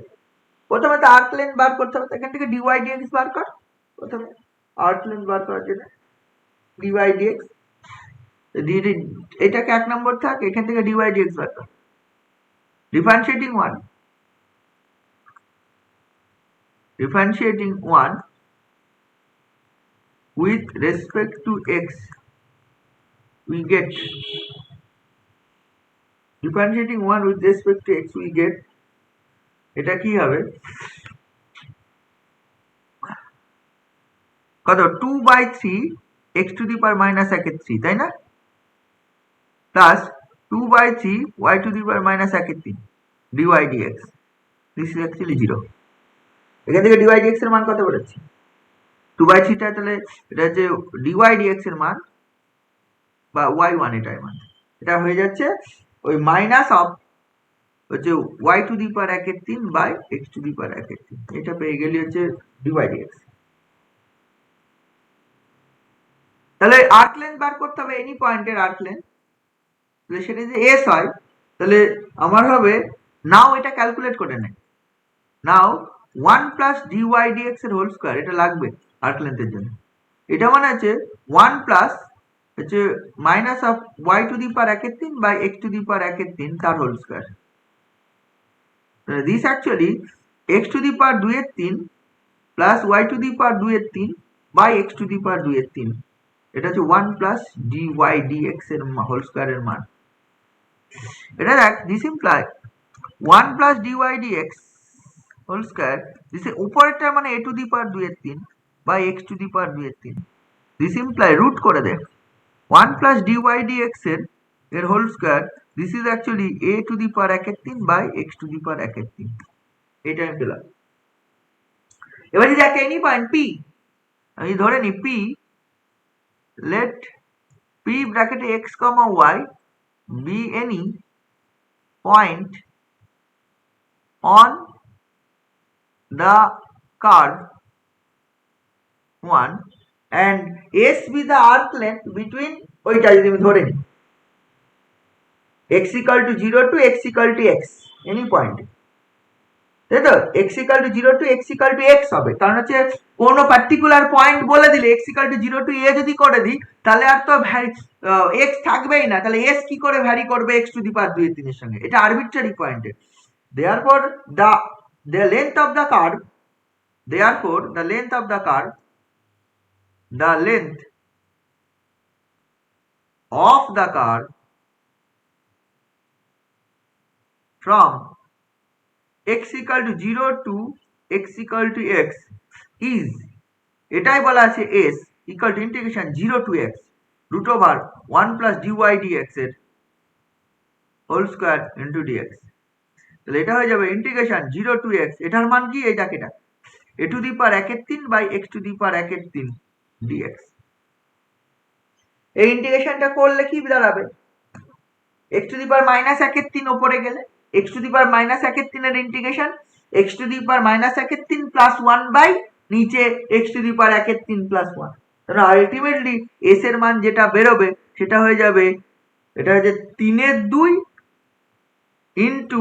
প্রথমে তো আর্ক লেন্থ বার করতে হবে, এখান থেকে dy dx বার কর। প্রথমে আর্ক লেন্থ বার করার জন্য dy dx, এটাকে 1 নম্বর থাক, এখান থেকে dy dx বার কর। differentiating 1 with respect to x we get differentiating 1 with respect to x we get এটা কি হবে কত 2/3 x to the power minus 1/3 তাই না plus 2/3 y to the power minus 1/3 dy dx this is actually 0 এখান থেকে dy dx এর মান কত বেরোচ্ছে 2/3 টা তাহলে এটা হচ্ছে dy dx এর মান বা y1 এটার মান এটা হয়ে যাচ্ছে ওই মাইনাস অফ হচ্ছে y to the power 1/3 by x to the power 1/3 এটা পেয়ে গেলে হচ্ছে dy dx তাহলে আর্ক লেন্থ বার করতে হবে এনি পয়েন্টের আর্ক লেন্থ তাহলে সেটা যদি s হয় তাহলে আমার হবে নাও এটা ক্যালকুলেট করে নেয় নাও 1 প্লাস dy dx এর হোল স্কয়ার এটা লাগবে আর্ক লেন্থের জন্য এটা মানে হচ্ছে 1 প্লাস হচ্ছে minus of y to the power 1/3 by x to the power 1/3 তার whole square this actually x to the power 2/3 plus y to the power 2/3 by x to the power 2/3 এটা হচ্ছে 1 plus dy dx এর whole স্কয়ারের মান এটা দেখ this imply 1 plus dy dx whole square this উপরেরটা মানে a to the power 2/3 by x to the power 2/3 this imply root করে দে 1 প্লাস dy dx এর whole square this is actually a to the power 1/3 by x to the power 1/3 এটা আমি পেলাম এবার যদি একটা এনি পয়েন্ট p আমি ধরে নি p let p bracket x comma y be any point on the curve 1 and s be the arc length between ওইটা যদি আমি ধরে নিই x equal to 0 to x equal to x any point তাই তো x equal to 0 to x equal to x হবে কারণ হচ্ছে কোন পার্টিকুলার পয়েন্ট বলে দিলে x equal to 0 to a যদি করে দিই তাহলে আর তো x থাকবেই না তাহলে s কি করে ভ্যারি করবে x টু দি পাওয়ার 2/3 এর সঙ্গে এটা arbitrary point therefore the length of the curve therefore the length of the curve the length of the curve from x equal to 0 to x equal to x is এটাই বলা আছে s equal to integration 0 to x root over 1 plus dy dx এর whole square into dx তাহলে এটা হয়ে যাবে integration 0 to x এটার মান কি এই দেখ এটা a to the power 1/3 by x to the power 1/3 dx এই ইন্টিগ্রেশনটা করলে কি দাঁড়াবে x to the power -1/3 উপরে গেলে x to the power -1/3 এর integration x to the power -1/3 plus 1 by নিচে x to the power 1/3 plus 1 তাহলে আলটিমেটলি s এর মান যেটা বেরোবে সেটা হয়ে যাবে এটা হচ্ছে 3/2 into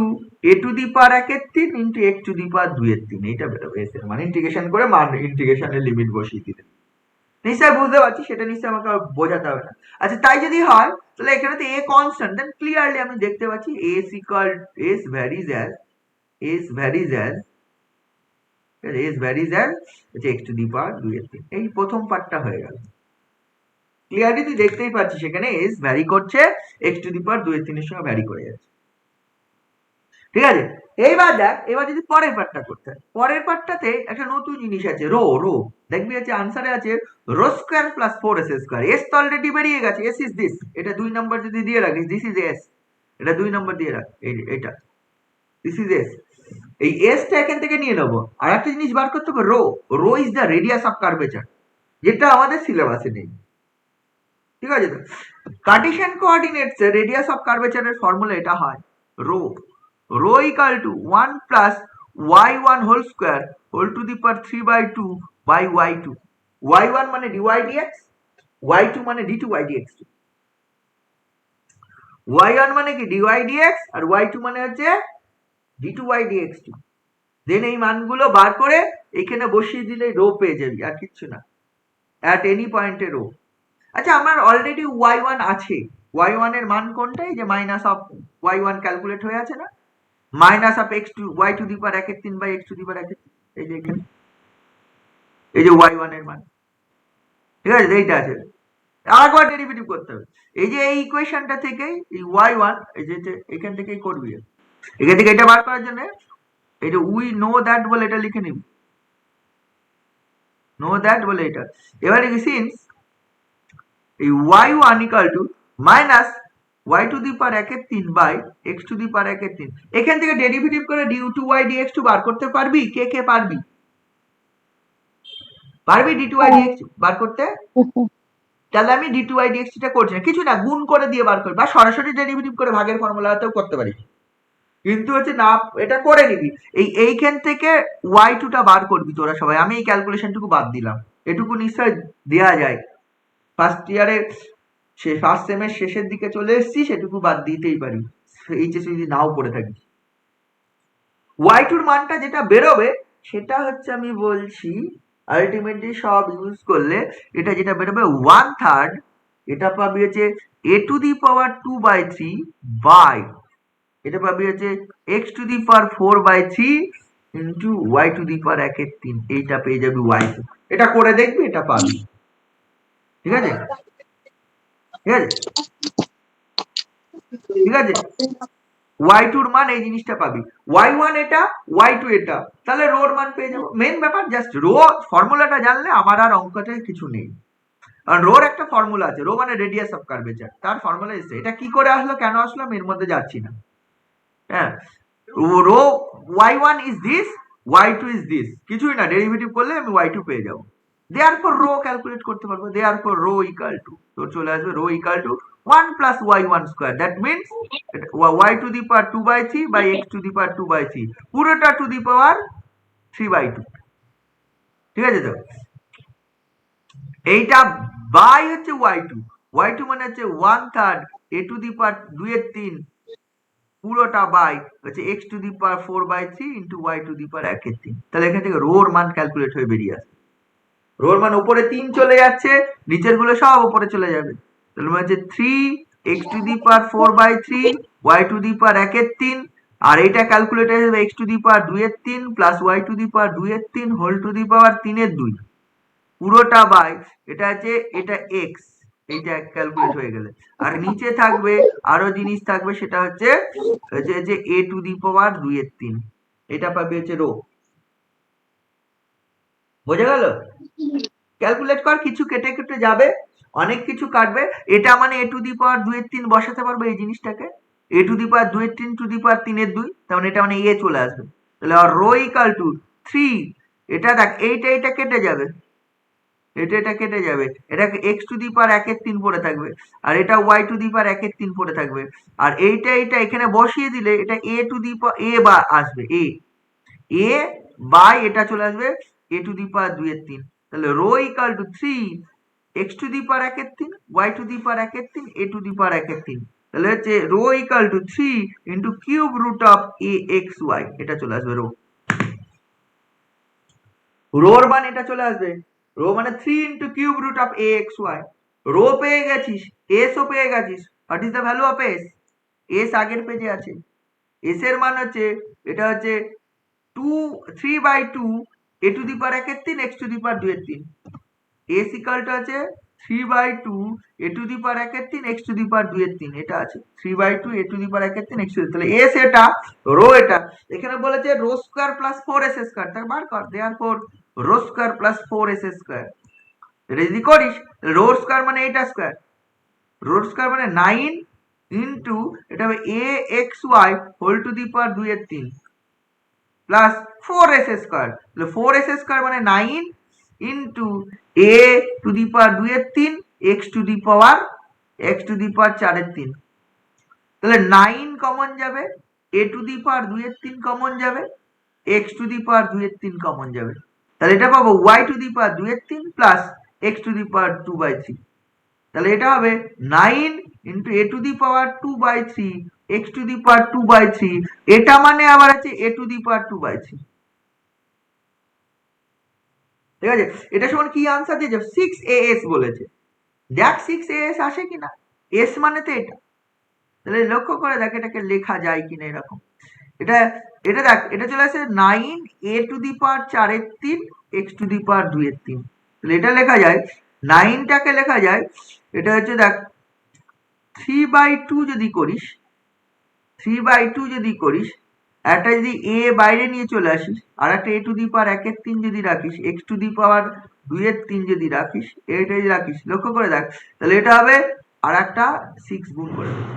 a to the power 1/3 into x to the power 2/3 এটা বেরোবে s এর মান ইন্টিগ্রেশন করে মান ইন্টিগ্রেশনের লিমিট বসিয়ে দিলে নিশ্চয় বুঝতে পারছি সেটা নিশ্চয় আমাকে বোঝাতে হবে না আচ্ছা তাই যদি হয় তাহলে এখানে তো a কনস্ট্যান্ট দেন ক্লিয়ারলি আমি দেখতে পাচ্ছি s equal s varies as x to the power 2/3 এই প্রথম পার্টটা হয়ে গেল ক্লিয়ারলি তুই দেখতেই পাচ্ছিস সেখানে s ভ্যারি করছে x to the power 2/3 এর সঙ্গে ভ্যারি করে যাচ্ছে ঠিক আছে এইবার দেখ এবার যদি পরের পার্টটা করতে হয় পরের পার্টটাতে একটা নতুন জিনিস আছে রো দেখবি আছে আনসারে আছে rho square plus 4s square s তো অলরেডি বেরিয়ে গেছে s ইজ দিস এটা 2 নাম্বার যদি দিয়ে রাখিস দিস ইজ s এটা 2 নাম্বার দিয়ে রাখ এটা দিস ইজ s এই s টা এখান থেকে নিয়ে নেব আর একটা জিনিস বার করতে হবে rho is the radius of curvature যেটা আমাদের সিলেবাসে নেই ঠিক আছে তো কার্টেসিয়ান কোঅর্ডিনেটস এর রেডিয়াস অফ কার্ভেচারের ফর্মুলা এটা হয় rho equal to 1 plus y1 whole square whole to the power 3/2 by y2 y1 মানে dy dx y2 মানে d2y dx y1 মানে কি dy dx আর y2 মানে হচ্ছে d2y dx2 দেন এই মানগুলো বার করে এখানে বসিয়ে দিলে রো পেয়ে যাবি আর কিচ্ছু না at any point এ রো আচ্ছা আমার অলরেডি y1 আছে y1 এর মান কোনটা এই যে মাইনাস অফ y1 ক্যালকুলেট হয়ে আছে না minus of x to y to the power 1/3 by x to the power 1/3 এই যে এখানে এই যে y1 এর মান ঠিক আছে এইটা আছে আরেকবার ডেরিভেটিভ করতে হবে। এই যে এই ইকুয়েশনটা থেকে এই y1 এই যে এখান থেকেই করবি, এখান থেকে এটা বার করার জন্য এই যে উই নো দ্যাট বলে এটা লিখে নিবি, নো দ্যাট বলে এটা। এবারে সিন্স এই y1 equal to minus y to the power 1/3 by x to the power 1/3, এখান থেকে ডেরিভেটিভ করে du টু y dx2 বার করতে পারবি? কে কে পারবি? পারবি d টু y dx বার করতে? তাহলে আমি d টু y dx টা করছি না, কিছু না, গুণ করে দিয়ে বার করবি বা সরাসরি ডেরিভেটিভ করে ভাগের ফর্মুলাতেও করতে পারিস, কিন্তু হচ্ছে না এটা করে নিবি। এইখান থেকে y2 টা বার করবি তোরা সবাই, আমি এই ক্যালকুলেশনটুকু বাদ দিলাম, এটুকু নিশ্চয় দেয়া যায়, ফার্স্ট ইয়ারে ফার্স্ট সেমের শেষের দিকে চলে এসেছি, সেটুকু বাদ দিতেই পারি এইচএস যদি নাও পড়ে থাকি। y2 এর মানটা যেটা বেরোবে সেটা হচ্ছে আমি বলছি আলটিমেটলি সব ইউজ করলে এটা যেটা বেরোবে 1/3, এটা পাবি হচ্ছে a to the power 2/3 by এটা পাবি হচ্ছে x to the power 4/3 into y to the power 1/3, এইটা পেয়ে যাবি y2। এটা করে দেখবি, এটা পাবি, ঠিক আছে? ঠিক আছে, ঠিক আছে, y2 এর মান এই জিনিসটা পাবি, y1 এটা, y2 এটা, তাহলে রো এর মান পেয়ে যাবো। মেন ব্যাপার জাস্ট রো ফর্মুলাটা জানলে আমার আর অঙ্কতে কিছু নেই, কারণ রোর একটা ফর্মুলা আছে, রো মানে রেডিয়াস অফ কার্ভেচার, তার ফর্মুলা এসে এটা কি করে আসলো কেন আসলো আমি এর মধ্যে যাচ্ছি না। হ্যাঁ, rho y1 is this, y2 is this, কিছুই না, ডেরিভেটিভ করলে আমি y2 পেয়ে যাবো, দেয়ারফর রো ক্যালকুলেট করতে পারবো, দেয়ারফর রো ইকুয়াল টু তোর চলে আসবে rho equal to 1 plus y1 square, that means y to the power 2/3 by x to the power 2/3, পুরোটা টু দি পাওয়ার 3/2, ঠিক আছে? তো এইটা বাই হচ্ছে y2 মানে হচ্ছে 1/3 a টু দি পাওয়ার 2/3 পুরোটা বাই হচ্ছে x to the power 4/3 into y to the power 1/3, তাহলে এখান থেকে রোর মান ক্যালকুলেট হয়ে বেরিয়ে আসবে। রোর মান উপরে 3 চলে যাচ্ছে, নিচের গুলো সব উপরে চলে যাবে, তাহলে মানে হচ্ছে 3 x to the power 4/3 y to the power 1/3, আর এটা ক্যালকুলেট হয়ে যাবে x to the power 2/3 plus y to the power 2/3 whole to the power 3/2 পুরোটা বাই এটা আছে এটা x, এইটা ক্যালকুলেট হয়ে গেলে, আর নিচে থাকবে আরো জিনিস থাকবে, সেটা হচ্ছে যে a টু দি পাওয়ার 2/3, এটা পাবে হচ্ছে রো। বোঝা গেল? ক্যালকুলেট কর, কিছু কেটে কেটে যাবে, অনেক কিছু কাটবে, এটা মানে a টু দি পাওয়ার 2/3 বসাতে পারবো এই জিনিসটাকে, a to the power 2/3 to the power 3/2, তার এটা মানে a চলে আসবে, তাহলে আর রো ইকুয়াল টু 3, এটা দেখ এইটা কেটে যাবে, এটা কেটে যাবে, এটা x টু দি পাওয়ার 1/3 পড়ে থাকবে, আর এটা y টু দি পাওয়ার 1/3 পড়ে থাকবে, আর এইটা এখানে বসিয়ে দিলে এটা a to the power a বা আসবে a বাই এটা চলে আসবে a টু দি পাওয়ার 2/3, তাহলে rho equal to 3 x to the power 1/3 y to the power 1/3 a to the power 1/3, তাহলে হচ্ছে rho equal to 3 into cube root of axy, এটা চলে আসবে রোর মান এটা চলে আসবে, রো মানে 3 into cube root of axy, rho পেয়ে গেছিস, এস ও পেয়ে গেছিস, what is the value of s? S আগের পেজে আছে, এস এর মান হচ্ছে এটা হচ্ছে 3/2 a to the power 1/3 x to the power 2/3, s equal to আছে 3/2 a to the power 1/3 x to the power 2/3, এটা আছে 3/2 a to the power 1/3 x to the, তাহলে এস এটা, রো এটা, এখানে বলেছে rho square plus 4s square, তার বার কর, therefore rho square plus 4s square, এটা যদি করিস রো স্কয়ার মানে এটা স্কয়ার, রো স্কয়ার মানে 9 ইন্টু এটা হবে axy whole to the power 2/3 plus 4s square, তাহলে 4s স্কয়ার মানে 9 into a to the power 2/3 x to the power 4/3, তাহলে 9 কমন যাবে, a to the power 2/3 common যাবে, x to the power 2/3 common যাবে, তাহলে এটা পাবো y to the power 2/3 plus x to the power 2/3, তাহলে এটা হবে 9 into a to the power 2/3 x to the power 2/3, এটা মানে আবার আছে a টু দি পাওয়ার 2/3, ঠিক আছে? এটা সমান কি আনসার দিয়েছে? 6as বলেছে, দেখ 6as আসে কিনা, s মানে তো এটা, তাহলে লক্ষ্য করে দেখ এটাকে লেখা যায় কিনা এরকম, এটা দেখ এটা চলে আসে 9 a to the power 4/3 x to the power 2/3, তাহলে এটা লেখা যায় 9টাকে লেখা যায় এটা হচ্ছে দেখ 3/2 যদি করিস 3/2 যদি করিস, একটা যদি a বাইরে নিয়ে চলে আসিস, আর একটা a টু দি পাওয়ার 1/3 যদি রাখিস, x টু দি পাওয়ার 2/3 যদি রাখিস, এটা যদি রাখিস, লক্ষ্য করে দেখ, তাহলে এটা হবে আর একটা 6 গুণ করে দেখ।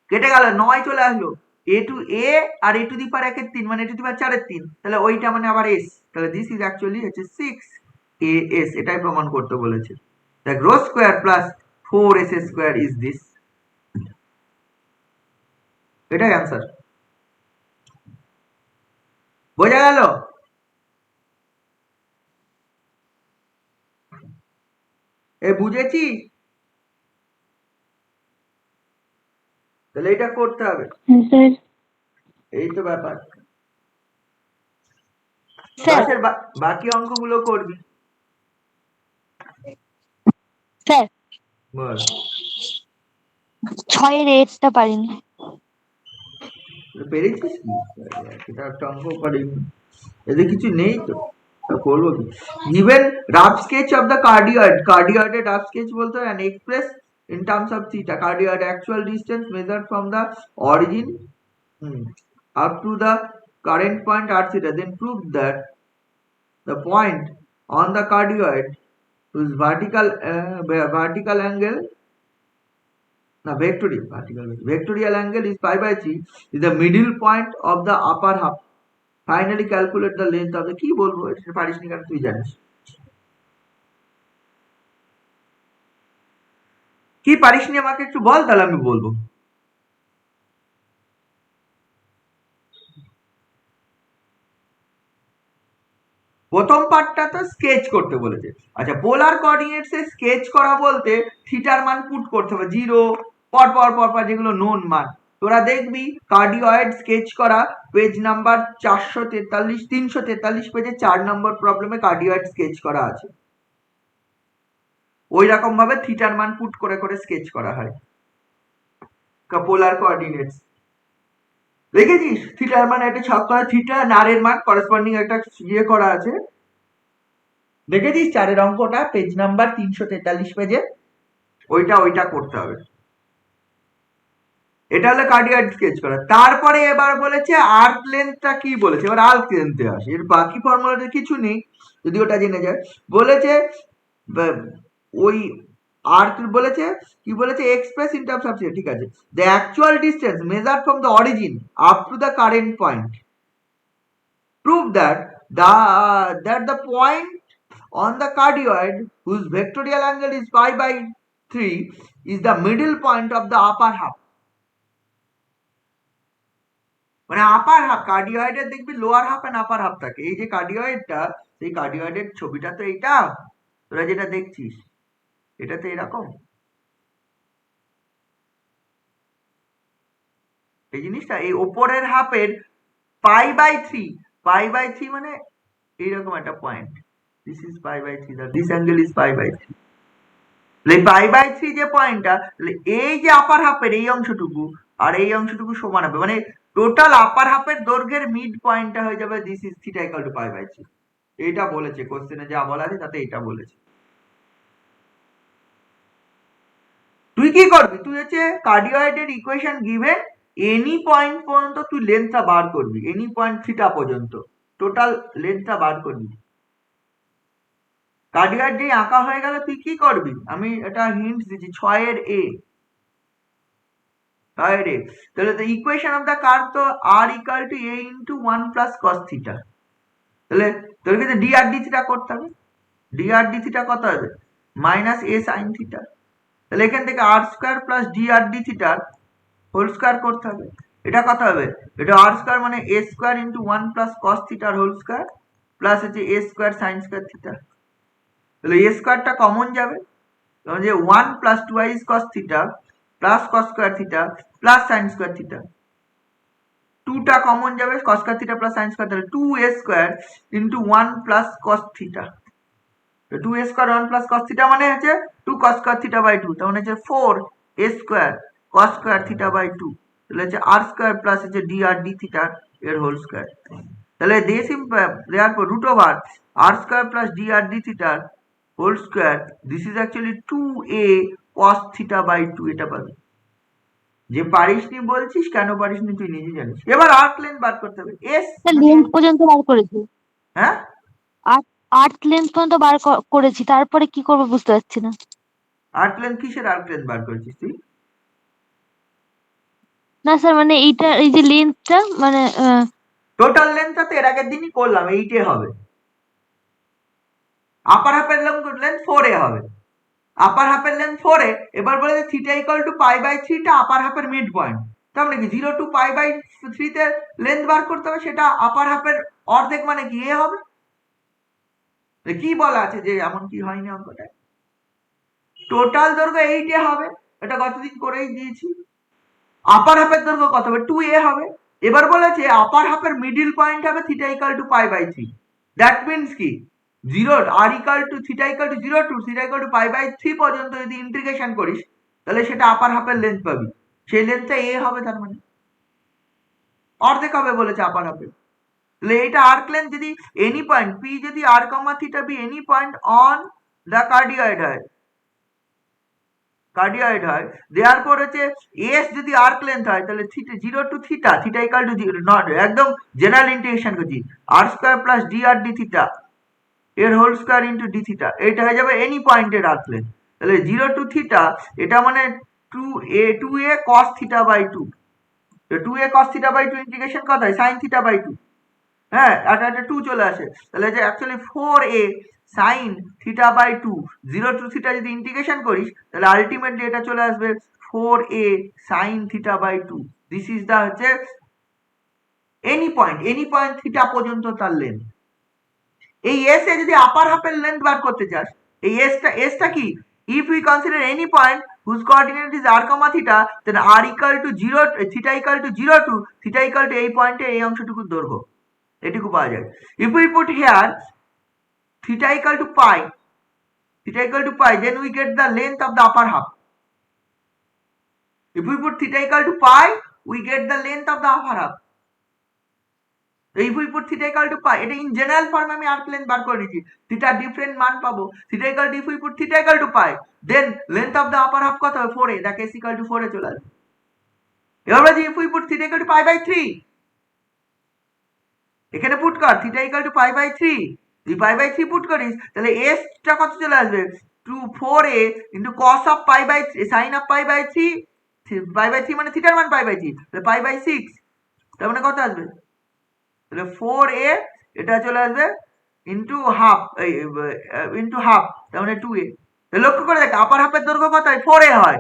কেটে গেল, 9 চলে আসলো, a টু a আর a টু দি পাওয়ার 1/3 মানে a টু দি পাওয়ার 4/3, তাহলে ওইটা মানে আবার s, তাহলে দিস ইজ অ্যাকচুয়ালি হচ্ছে 6as, এটাই প্রমাণ করতে বলেছে। দেখ rho square plus 4s square is this, এটাই অ্যান্সার। বোঝা গেল? এ বুঝেছি? তাহলে এটা করতে হবে, হ্যাঁ স্যার। এই তো ব্যাপার। স্যার দশের বাকি অঙ্কগুলো করবি। স্যার বল। 6 এর 8টা পারিনি। পেরেছিস কি? এটা একটা অঙ্ক পারিনি, এদের কিছু নেই তো, তা করবো কি? Given rough sketch of the cardioid, cardioid এর rough sketch বলতে হয় and express in terms of theta, cardioid actual distance measured from the origin up to the current point r theta, then prove that the point on the cardioid whose vertical angle, vectorial angle is pi/3 is the middle point of the upper half. Finally calculate the length of the, কি বলবো, এটা পারিস নি কারণ তুই জানিস। কি পারিস নি আমাকে একটু বল, তাহলে আমি বলবো। প্রথম পার্টটা তো স্কেচ করতে বলেছে। আচ্ছা, পোলার কোঅর্ডিনেটস এ স্কেচ করা বলতে থিটার মান পুট করতে হবে 0 পর পর যেগুলো নোন মান। তোরা দেখবি কার্ডিওয়েড স্কেচ করা পেজ নাম্বার 343 পেজে 4 নম্বর প্রবলেমে কার্ডিওয়েড স্কেচ করা আছে। ওই রকম ভাবে থিটার মান পুট করে স্কেচ করা হয় পোলার কোঅর্ডিনেটস। দেখেছিস থিটার মান একটা ছক করা, থিটা আর এর মান করেসপন্ডিং একটা ইয়ে করা আছে, দেখেছিস 4 অঙ্কটা পেজ নাম্বার 343 পেজে, ওইটা করতে হবে। এটা হলো কার্ডিওয়েড স্কেচ করা। তারপরে এবার বলেছে আর্ক লেন্থটা কি বলেছে, এবার আর্ক লেন্থে আসে, এর বাকি ফর্মুলাতে কিছু নেই যদি ওটা জেনে যায়। বলেছে ওই আর্ক বলেছে কি বলেছে, এক্সপ্রেস ইন টার্মস অফ, ঠিক আছে, the actual distance measured from the origin up to the current point, prove that the point on the cardioid whose vectorial angle is pi/3 is the middle point of the upper half. মানে আপার half, কার্ডিওয়েডের দেখবি lower half and upper half থাকে। এই যে কার্ডিওয়েডটা, সেই কার্ডিওয়েডের ছবিটা তো এইটা, তোরা যেটা দেখছিস এটা তো এরকম, এই জিনিসটা এই ওপরের হাফের pi/3 মানে এইরকম একটা point, this is pi/3, this angle is pi/3। এই pi/3 যে পয়েন্টটা, এই যে আপার হাফের এই অংশটুকু আর এই অংশটুকু সমান হবে, মানে টোটাল আপার হাফের দৈর্ঘ্যের মিড পয়েন্টটা হয়ে যাবে this is theta equal two pi/3। এইটা বলেছে কোশ্চেনে, যা বলা আছে তাতে এটা বলেছে। তুই কি করবি, তুই হচ্ছে কার্ডিওয়েডের ইকুয়েশন গিভেন এনি পয়েন্ট পর্যন্ত তুই লেন্থটা বার করবি, এনি পয়েন্ট থিটা পর্যন্ত টোটাল লেন্থটা বার করবি। কার্ডিওয়েড যে আঁকা হয়ে গেল, তুই কি করবি, আমি এটা হিন্টস দিচ্ছি, 6 এর a, তাহলে the equation of the curve তো r equal to a into 1 plus cos theta, তাহলে তোর কিন্তু dr d theta করতে হবে, dr d theta কত হবে, minus a sin theta, তাহলে এখান থেকে r square plus dr d theta whole square করতে হবে। এটা কত হবে, এটা r square মানে a square into 1 plus cos theta whole square plus হচ্ছে a square sin square theta, তাহলে a স্কয়ারটা কমন যাবে, তাহলে যে 1 plus 2 cos theta plus cos square theta plus sin square theta, 2টা কমন যাবে, cos square theta plus sin square, তাহলে 2a square into 1 plus cos theta, 2a square 1 plus cos theta মানে হচ্ছে 2 cos square theta by 2, তার মানে হচ্ছে 4a square cos square theta by 2, তাহলে হচ্ছে r square plus হচ্ছে dr d theta এর হোল স্কয়ার, তাহলে therefore root over r square plus dr d theta whole square this is actually 2a cos theta by 2 এটা পাবে। যে পারিসনি বলছিস, কেন পারিসনি তুই নিজে জানিস। এবার আর্ক লেন্থ বার করতে হবে। এস লেন্থ পর্যন্ত বার করেছি, হ্যাঁ আর্ক লেন্থ পর্যন্ত করেছি, তারপরে কি করবো বুঝতে পারছি না। আর্ক লেন্থ কিসের আর্ক লেন্থ বার করেছিস তুই? না স্যার, মানে এইটা, এই যে লেন্থটা, মানে টোটাল লেন্থটা তো এর আগের দিনই করলাম, এইটে হবে। আপার হাফের লেন্থ 4a হবে, আপার হাফের লেন্থ 4a। এবার বলে যে theta equal to pi by 3 টা আপার হাফের মিড পয়েন্ট, তার মানে কি 0 টু পাই বাই 3 তে লেন্থ বার করতে হবে, সেটা আপার হাফের অর্ধেক, মানে কি এ হবে। কি বলা আছে যে এমন কি হয়নি অঙ্কটায়? টোটাল দৈর্ঘ্য 8a হবে, এটা গতদিন করেই দিয়েছি। আপার হাফের দৈর্ঘ্য কত হবে? 2a হবে। এবার বলেছে আপার হাফের মিডল পয়েন্ট হবে theta equal to pi by 3। That means কি 0 আর equal to theta equal to 0 to theta equal to pi by 3 পর্যন্ত যদি ইন্টিগ্রেশন করিস, তাহলে সেটা আপার হাফের লেন্থ পাবি। সেই লেন্থটা a হবে, তার মানে অর্ধেক হবে বলেছে আপার হাফের। তাহলে এটা আর্ক লেন্থ যদি এনি পয়েন্ট p যদি r comma theta be any point on the cardioid হয়, দেয়ারপর হচ্ছে এস যদি আর্ক লেন্থ হয়, তাহলে theta 0 to theta equal to 0, not একদম জেনারেল ইন্টিগ্রেশন করছি, r square plus dr d theta এর whole square into d theta, এটা হয়ে যাবে এনি পয়েন্টের আর্ক লেন্থ। তাহলে 0 টু থিটা এটা মানে 2a cos theta by 2, 2a cos theta by 2 integration কত হয়? sin theta by 2। হ্যাঁ, একটা 2 চলে আসে, তাহলে যে actually 4a sin theta by 2, 0 to theta যদি ইন্টিগ্রেশন করিস, তাহলে আলটিমেটলি এটা চলে আসবে 4a sin theta by 2। This is the হচ্ছে এনি পয়েন্ট থিটা পর্যন্ত তার লেন্থ। এই এস এ যদি আপার হাফের লেন্থ বার করতে চাস, এই এসটা কি? If we consider any point whose coordinate is r comma theta, then r equal to 0, theta equal to 0 to theta equal to এই পয়েন্টে এই অংশটুকুর দৈর্ঘ্য, এটুকু পাওয়া যায়। If we put here theta equal to pi, then we get the length of the upper half. If we put theta equal to pi, we get the length of the upper half. If we put theta equal to pi, এটা in general form আমি arc length বার করে নিয়েছি, theta different মান পাবো। theta equal to, if we put theta equal to pi, then length of the upper half কত হবে? 4a, that is equal to 4a চলে আসবে। এবার বলছি if we put theta equal to pi by 3, এখানে put কর theta equal to pi by 3, তুই পাই by 3 put করিস, তাহলে s টা কত চলে আসবে? 4a into cos of pi by 3 sin of pi by 3, pi by 3 মানে থিটার মান পাই বাই 3, তাহলে পাই বাই 6, তার মানে কত আসবে? তাহলে 4a এটা চলে আসবে ইনটু হাফ, তার মানে 2a। তাহলে লক্ষ্য করে দেখ আপার হাফের দৈর্ঘ্য কত হয়? 4a হয়,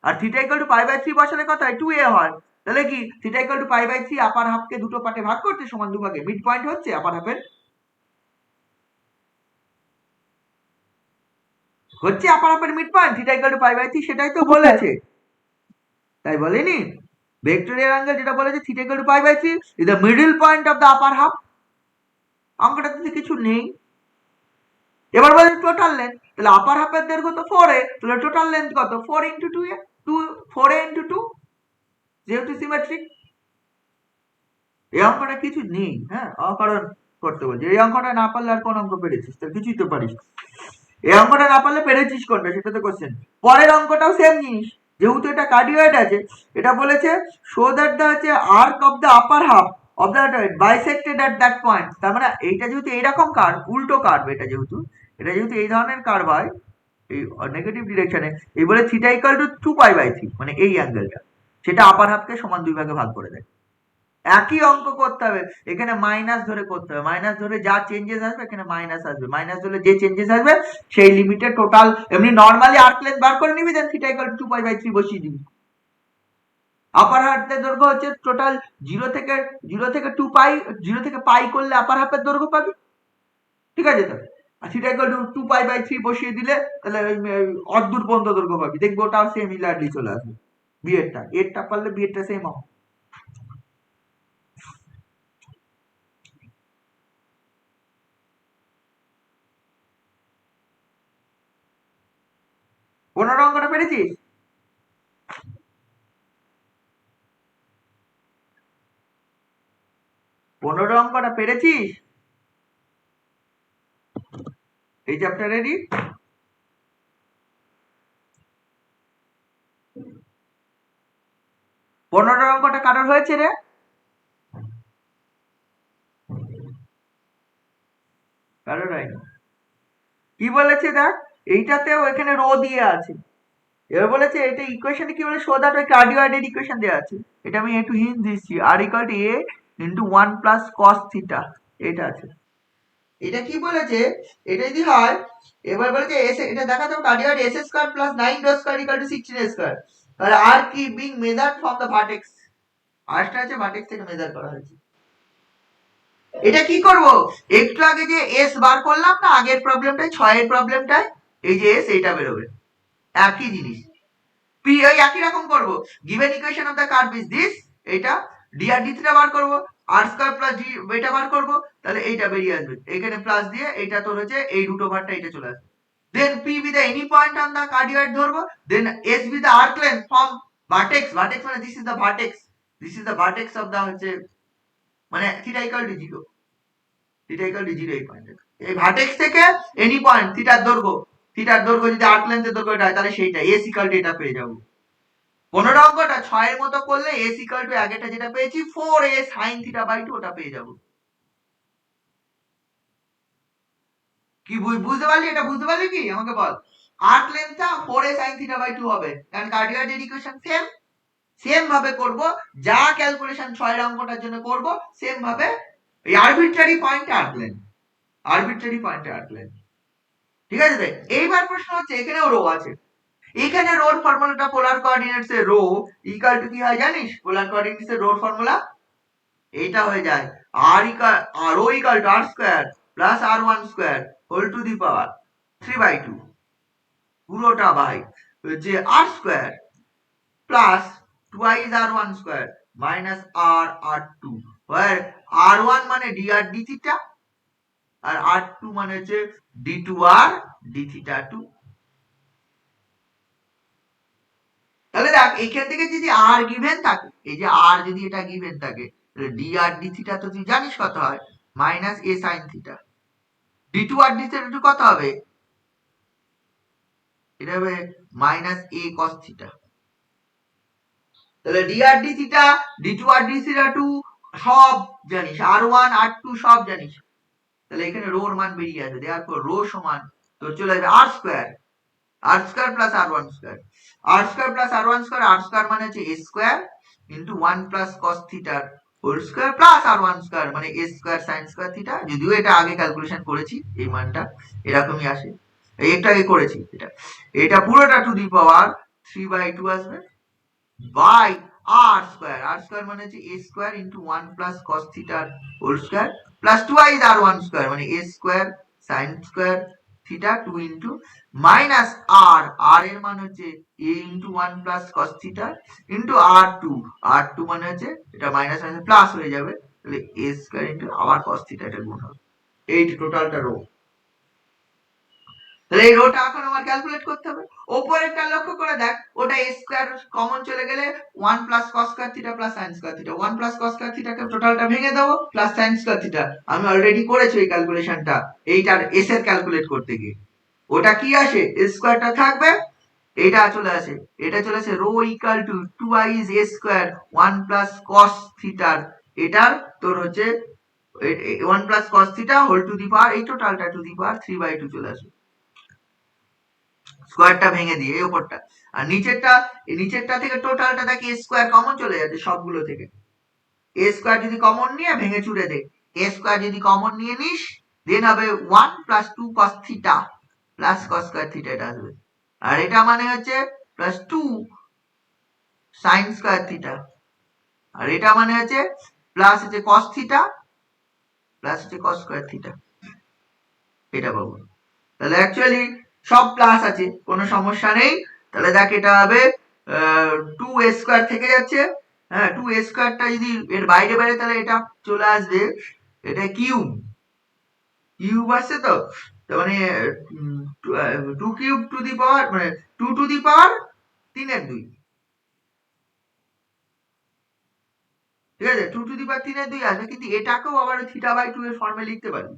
আর theta equal to pi by 3 বসালে কত হয়? 2a হয়। তাহলে কি theta equal to pi by 3 upper হাফকে দুটো পার্টে ভাগ করতে সমান দুভাগে, মিড পয়েন্ট হচ্ছে আপার হাফের, mid point theta equal to pi by 3, সেটাই তো বলেছে, তাই বলেনি? ভেক্টরিয়াল অ্যাঙ্গেল যেটা বলেছে theta equal to pi by 3 is the middle point of the upper half. অঙ্কটাতে কিছু নেই। এবার বলে টোটাল লেন্থ, তাহলে আপার হাফের দৈর্ঘ্য তো 4a, তাহলে টোটাল লেন্থ কত? 4 ইনটু 2a, 4a ইনটু 2, যেহেতু সিমেট্রিক। এই অঙ্কটা কিছু নেই, হ্যাঁ, অকারণ করতে বলছে। এই অঙ্কটা না পারলে আর কোন অঙ্ক পেরেছিস? তাহলে কিছুই তো পারিস। এই অঙ্কটা না পারলে পেরেছিস কোনটা, সেটা তো কোশ্চেন। পরের অঙ্কটাও সেম জিনিস, যেহেতু এটা কার্ডিওয়েড আছে, এটা বলেছে শো দ্যাট দ্য হচ্ছে arc of the upper half of the bisected at that point. তার মানে এইটা যেহেতু এইরকম কার্ভ, উল্টো কার্ভ, এটা যেহেতু এই ধরনের কার্ভ হয় এই নেগেটিভ ডিরেকশনে, এই বলে theta equal to 2 pi by 3, মানে এই অ্যাঙ্গেলটা, সেটা আপার হাফকে সমান দুই ভাগে ভাগ করে দেয়। একই অঙ্ক করতে হবে, এখানে মাইনাস ধরে করতে হবে, মাইনাস ধরে যা চেঞ্জেস আসবে এখানে মাইনাস আসবে, মাইনাস ধরে যে চেঞ্জেস আসবে সেই লিমিটে টোটাল, এমনি নরমালি আর্ক লেন্থ বার করে নিবি, then theta equal to 2 pi by 3 বসিয়ে দিবি। আপার হাফের দৈর্ঘ্য হচ্ছে টোটাল 0 থেকে 2 পাই, 0 থেকে পাই করলে আপার হাফের দৈর্ঘ্য পাবি, ঠিক আছে? তো আর theta equal to 2 pi by 3 বসিয়ে দিলে তাহলে অর্ধদূর পর্যন্ত দৈর্ঘ্য পাবি, দেখবো ওটাও সিমিলারলি চলে আসবে। এরটা পারলে বিয়েরটা সেম হবে। পনেরো অঙ্কটা পেরেছিস? পনেরো অঙ্কটা পেরেছিস এই চ্যাপ্টারেরই? 15 অঙ্কটা কারোর হয়েছে রে? কারোর হয়নি। কি বলেছে দেখ, এইটাতেও এখানে রো দিয়ে আছে। এবার বলেছে এটা ইকুয়েশনে কি বলে, শো দ্যাট ওই কার্ডিওয়েডের ইকুয়েশন দেওয়া আছে। এটা আমি একটু হিন্ট দিচ্ছি, r equal to a into 1 plus cos theta, এটা আছে। এটা কি বলেছে, এটা যদি হয়, এবার বলেছে এস, এটা দেখাতে হবে cardioid s square plus 9 rho square equal to 16 square. তাহলে আর কি being measured from the vertex, আরটা আছে ভার্টেক্স থেকে মেজার করা হয়েছে। এটা কি করব, একটু আগে যে এস বার করলাম না আগের প্রবলেমটায়, 6 এর প্রবলেমটায়, এই যে এস এটা বেরোবে, একই জিনিস। পি ওই একই রকম করব, given equation of the curve is this, এটা ডি আর ডি থিটা বার করব, আর স্কয়ার প্লাস ডি এটা বার করব, তাহলে এইটা বেরিয়ে আসবে, এখানে প্লাস দিয়ে এইটা তোর হচ্ছে এই রুট ওভারটা এটা চলে আসবে। Then P with any point on the cardioid ধরবো, then S with the arc length from vertex, vertex মানে this is the vertex, this is the vertex of the হচ্ছে মানে theta equal to 0, theta equal to 0 এই point, এই vertex থেকে any point থিটার দৈর্ঘ্য যদি আর্ক লেন্থের দৈর্ঘ্য হয় তাহলে সেইটা এস ইকুয়াল টু এটা পেয়ে যাবো। 15 অঙ্কটা 6 এর মতো করলে s ইকুয়াল টু আগেটা যেটা পেয়েছি 4a sin থিটা বাই 2 ওটা পেয়ে যাব। কি বুঝতে পারলি, এটা বুঝতে পারলি কি আমাকে বল, আর্ক লেন্থটা 4a sin থিটা বাই 2 হবে, কারণ কার্ডিওয়েডের ইকুয়েশন সেম ভাবে করব, যা ক্যালকুলেশন 6 এর অঙ্কটার জন্য করব সেম ভাবে, এই arbitrary point arc length, arbitrary point arc length, ঠিক আছে রে। এইবার প্রশ্ন হচ্ছে এখানেও রো আছে, এখানে রোর ফর্মুলাটা পোলার কোঅর্ডিনেটস এর রো ইকুয়াল টু কি হয় জানিস, পোলার কোঅর্ডিনেটস এর রোর ফর্মুলা এইটা হয়ে যায় r equal rho equal to r square plus r1 square whole to the power 3/2, পুরোটা বাই যে r square plus twice r1 square minus r2, where r1 মানে dr d থিটা আর r2 মানে হচ্ছে d2r d theta 2। তাহলে দেখ এখান থেকে যদি r গিভেন থাকে, এই যে r যদি এটা গিভেন থাকে, তাহলে dr d থিটা তো তুই জানিস কত হয়, minus a sin theta, d2r d theta কত হবে, এটা হবে মাইনাস a cos থিটা। তাহলে dr d theta d2r d theta 2 সব জানিস, r1 r2 সব জানিস, তাহলে এখানে রো এর মান বেরিয়ে আসবে, দেয়ারফর রো সমান তোর চলে আসবে r square plus r1 square, r square plus r1 square, r square মানে হচ্ছে a square into 1 plus cos theta whole square plus r1 square মানে a square sin square theta. যদিও এটা আগে ক্যালকুলেশন করেছি, এই মানটা এরকমই আসে, এই একটা আগে করেছি, এটা পুরোটা টু দি পাওয়ার 3/2 আসবে বাই r স্কয়ার মানে হচ্ছে a square into 1 plus cos theta whole square plus twice r1 square মানে a square sin square theta 2 into minus r এর মান হচ্ছে a into 1 plus cos theta into r2 মানে হচ্ছে এটা মাইনাস আছে প্লাস হয়ে যাবে, তাহলে a স্কয়ার ইনটু আবার cos থিটা এটা গুণ হবে, এই টোটালটা রো। তাহলে এই রোটা এখন আমার ক্যালকুলেট করতে হবে, উপরেরটা লক্ষ্য করে দেখ, ওটা a স্কয়ার কমন চলে গেলে 1 plus cos square theta plus sin square theta, 1 plus cos square থিটাকে টোটালটা ভেঙে দেব প্লাস sin স্কয়ার থিটা, আমি অলরেডি করেছি এই ক্যালকুলেশনটা এইটার s এর ক্যালকুলেট করতে গিয়ে। ওটা কি আসে, a স্কয়ারটা থাকবে, এটা চলে আসে, এটা চলে আসে rho equal to twice a square 1 plus cos থিটার, এটার তোর হচ্ছে 1 plus cos theta whole to the power, এই টোটালটা টু দি পাওয়ার 3/2 চলে আসবে, স্কয়ারটা ভেঙে দিয়ে এই উপরটা, আর নিচেরটা থেকে টোটালটা দেখি a স্কয়ার কমন চলে যাচ্ছে সবগুলো থেকে, a স্কয়ার যদি কমন নিয়ে ভেঙে চুড়ে দে, a স্কয়ার যদি কমন নিয়ে নিস দেন হবে 1 plus 2 cos theta plus cos square theta এটা আসবে, আর এটা মানে হচ্ছে প্লাস 2 sin স্কয়ার থিটা, আর এটা মানে হচ্ছে প্লাস হচ্ছে cos থিটা প্লাস হচ্ছে cos স্কয়ার থিটা, এটা পাবো। তাহলে অ্যাকচুয়ালি সব প্লাস আছে, কোনো সমস্যা নেই। তাহলে দেখ এটা হবে 2a স্কয়ার থেকে যাচ্ছে, হ্যাঁ 2a স্কয়ারটা যদি এর বাইরে বাইরে তাহলে এটা চলে আসবে, এটা কিউব আসছে তো, মানে 2 কিউব টু দি পাওয়ার মানে 2 টু দি পাওয়ার 3/2, ঠিক আছে 2 টু দি পাওয়ার 3/2 আসবে, কিন্তু এটাকেও আবার θ/2 এর ফর্মে লিখতে পারবি,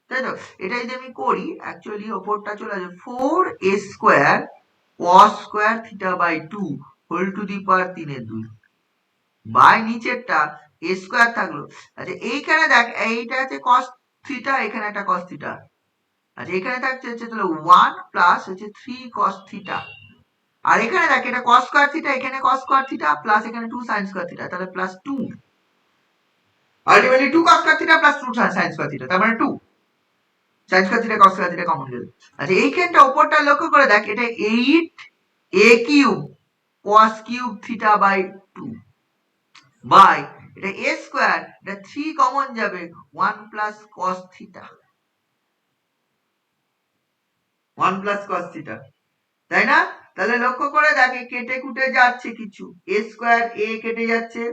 তাই তো। এটা যদি আমি করি অ্যাকচুয়ালি ওপরটা চলে আসবে 4a square cos square θ/2 whole to the power 3/2, by নিচেরটা এ স্কোয়ার থাকলো। আচ্ছা এইখানে দেখ এইটা আছে কস থিটা, এখানে একটা কস থিটা। আচ্ছা এখানে থাকছে হচ্ছে তাহলে 1 প্লাস হচ্ছে 3 কস থিটা। আর এখানে দেখ এটা কস স্কোয়ার থিটা, এখানে কস স্কোয়ার থিটা প্লাস এখানে 2 সাইন স্কোয়ার থিটা, তাহলে plus 2। Ultimately 2 cos square theta plus 2 sin square theta, তার মানে 2 sin square theta cos square theta common গেল। আচ্ছা এইখানটা উপরটা লক্ষ্য করে দেখ, এটা 8 a cube cos cube theta by 2 by এটা a স্কয়ার, এটা 3 কমন যাবে 1 plus cos theta, 1 plus cos theta, তাই না? তাহলে লক্ষ্য করে দেখ কেটে কুটে যাচ্ছে কিছু, a স্কয়ার a কেটে যাচ্ছে,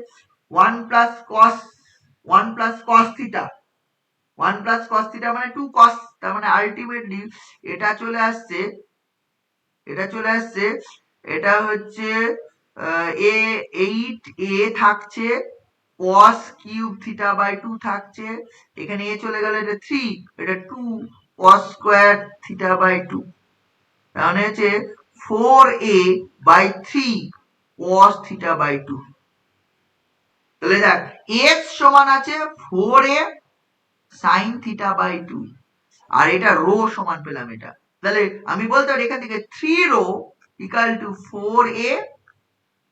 1 plus cos theta, 1 plus cos theta মানে 2 cos, তার মানে আলটিমেটলি এটা চলে আসছে, এটা হচ্ছে এ 8a থাকছে cos কিউব থিটা বাই 2 থাকছে, এখানে এ চলে গেল, এটা 3, এটা 2 cos স্কয়ার থিটা বাই 2, তাহলে হচ্ছে 4a by 3 cos theta by 2। তাহলে দেখ x সমান আছে 4a sin থিটা বাই 2, আর এটা রো সমান পেলাম এটা। তাহলে আমি বলতে পারি এখান থেকে 3 rho equal to 4a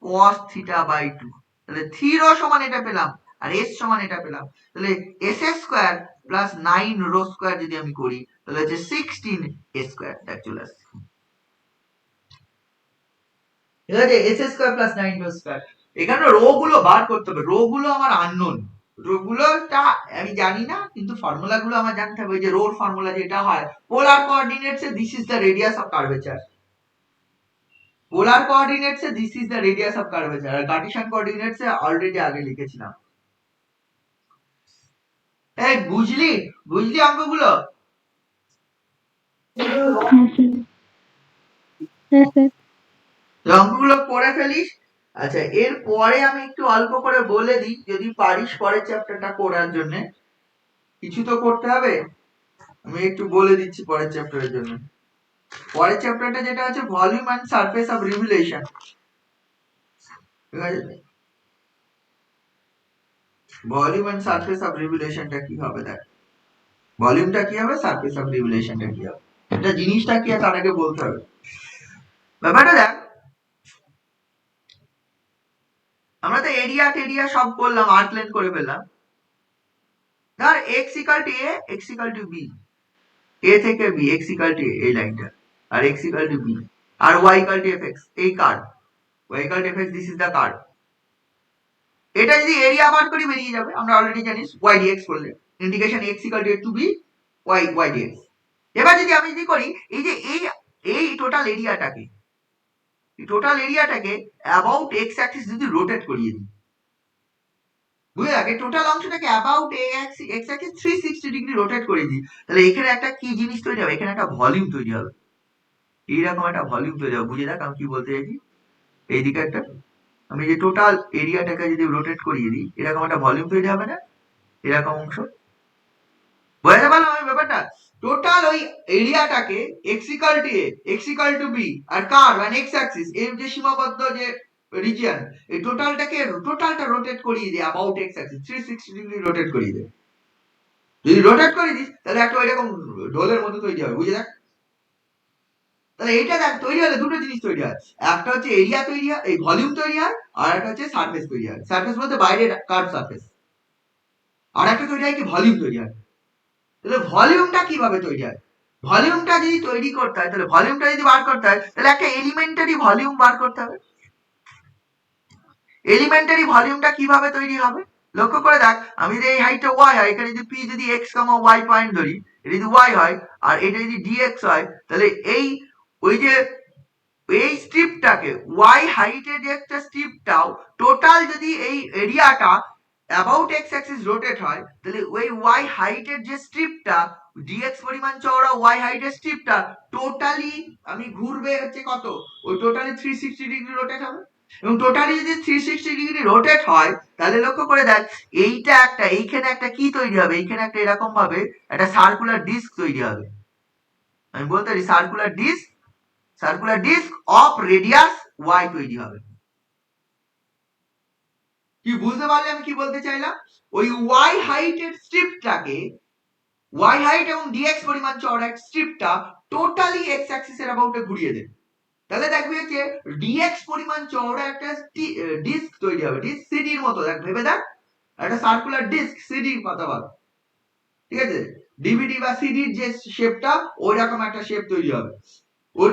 cos theta by 2। তাহলে 3 রো সমান এটা পেলাম আর s সমান এটা পেলাম। তাহলে s square plus 9 rho square যদি আমি করি তাহলে হচ্ছে 16 a স্কয়ার, দেখ চলে আসছে। ঠিক আছে, s square plus 9 rho square. এখানে রো গুলো বার করতে হবে, রো গুলো আমার আননোন, রো গুলোটা আমি জানি না, কিন্তু ফর্মুলা গুলো আমার জানতে হবে। যে রোর ফর্মুলা যেটা হয় পোলার কোঅর্ডিনেটস এ this is the radius of curvature, polar coordinates এ this is the radius of curvature, আর কার্টেসিয়ান কোঅর্ডিনেটস এ অলরেডি আগে লিখেছিলাম। এই বুঝলি অঙ্কগুলো? অঙ্কগুলো করে ফেলিস। আচ্ছা এর পরে আমি একটু অল্প করে বলে দিই, যদি পারিস পরের চ্যাপ্টারটা করার জন্য, কিছু তো করতে হবে, আমি একটু বলে দিচ্ছি পরের চ্যাপ্টারের জন্য। পরের চ্যাপ্টারটা যেটা আছে volume and surface of revolution, ঠিক আছে? ভলিউম এন্ড সারফেস অফ রিভলিউশনটা কি হবে দেখ, ভলিউমটা কি হবে, সারফেস অফ রিভলিউশনটা কি হবে, এটা জিনিসটা কি তার আগে বলতে হবে। ব্যাপারটা দেখ, আমরা তো এরিয়া টেরিয়া সব করলাম, আর্ক লেন্থ করে ফেললাম। ধর x equal to a, x equal to b, a থেকে b, x ইকুয়াল টু এই লাইনটা, আর x ইকুয়াল টু b, আর y ইকুয়াল টু fx, এই curve, y equal to fx, this is the curve. এটা যদি এরিয়া বার করি বেরিয়ে যাবে, আমরা অলরেডি জানি y dx করলে integration x equal to a to b y dx। এবার যদি আমি যদি করি এই যে এই টোটাল এরিয়াটাকে, অ্যাবাউট x অ্যাক্সিস যদি রোটেট করিয়ে দিই, বুঝলে, আগে টোটাল অংশটাকে about x Axis 360 degree rotate করে দিই, তাহলে এখানে একটা কি জিনিস তৈরি হবে, এখানে একটা ভলিউম তৈরি হবে, এইরকম একটা ভলিউম তৈরি হবে। বুঝে দেখ আমি কি বলতে চাইছি, এইদিকে একটা, আমি যে টোটাল এরিয়াটাকে যদি রোটেট করিয়ে দিই, এরকম একটা ভলিউম তৈরি হবে না, এরকম অংশ। বুঝতে পারলাম আমি ব্যাপারটা? টোটাল ওই এরিয়াটাকে x equal to a, x equal to b, আর কার্ভ মানে x অ্যাক্সিস এর যে সীমাবদ্ধ যে রিজিয়ন, এই টোটালটা রোটেট করিয়ে দিই about x Axis 360 degree rotate করিয়ে দেয়। যদি রোটেট করে দিস তাহলে একটা এরকম ঢোলের মতো তৈরি হবে, বুঝে দেখ। তাহলে এইটা দেখ তৈরি হলে দুটো জিনিস তৈরি হয়, একটা হচ্ছে এরিয়া তৈরি হয়, এই ভলিউম তৈরি হয়, আর একটা হচ্ছে সারফেস তৈরি হয়। সারফেস বলতে বাইরের কার্ভ সারফেস, আর একটা তৈরি হয় কি ভলিউম তৈরি হয়। তাহলে ভলিউমটা কিভাবে তৈরি হয়, ভলিউমটা যদি তৈরি করতে হয়, তাহলে ভলিউমটা যদি বার করতে হয়, তাহলে একটা এলিমেন্টারি ভলিউম বার করতে হবে। এলিমেন্টারি ভলিউমটা কিভাবে তৈরি হবে, লক্ষ্য করে দেখ, আমি যদি এই হাইটটা y হয়, এখানে যদি p যদি x, y পয়েন্ট ধরি, এটা যদি y হয় আর এটা যদি dx হয়, তাহলে এই ওই যে এই স্ট্রিপটাকে y হাইটের যে একটা স্ট্রিপটাও টোটাল যদি এই এরিয়াটা অ্যাবাউট x অ্যাক্সিস রোটেট হয়, তাহলে ওই y হাইটের যে স্ট্রিপটা dx পরিমাণ চওড়া y হাইটের স্ট্রিপটা টোটালি আমি ঘুরবে হচ্ছে কত, ওই টোটালি 360 ডিগ্রি রোটেট হবে। এবং টোটালি যদি 360 ডিগ্রি রোটেট হয়, তাহলে লক্ষ্য করে দেখ এইটা একটা, এইখানে একটা কি তৈরি হবে, এইখানে একটা এরকম ভাবে একটা সার্কুলার ডিস্ক তৈরি হবে। আমি বলতে পারি circular disc of radius y তৈরি হবে। কি বুঝতে পারলে আমি কি বলতে চাইলাম? ওই ওয়াই হাইটের স্ট্রিপটাকে, ওয়াই হাইট এবং ডিএক্স পরিমাণ চওড়া স্ট্রিপটা টোটালি এক্স অ্যাক্সিসের অ্যাবাউটে ঘুরিয়ে দেবে। তাহলে দেখবি যে ডিএক্স পরিমাণ চওড়া একটা ডিস্ক তৈরি হবে, ডিস্ক সিডির মতো। দেখ ভেবে দেখ, একটা সার্কুলার ডিস্ক সিডির কথা বল, ঠিক আছে? ডিভিডি বা সিডির যে শেপটা, ওই রকম একটা শেপ তৈরি হবে। ওর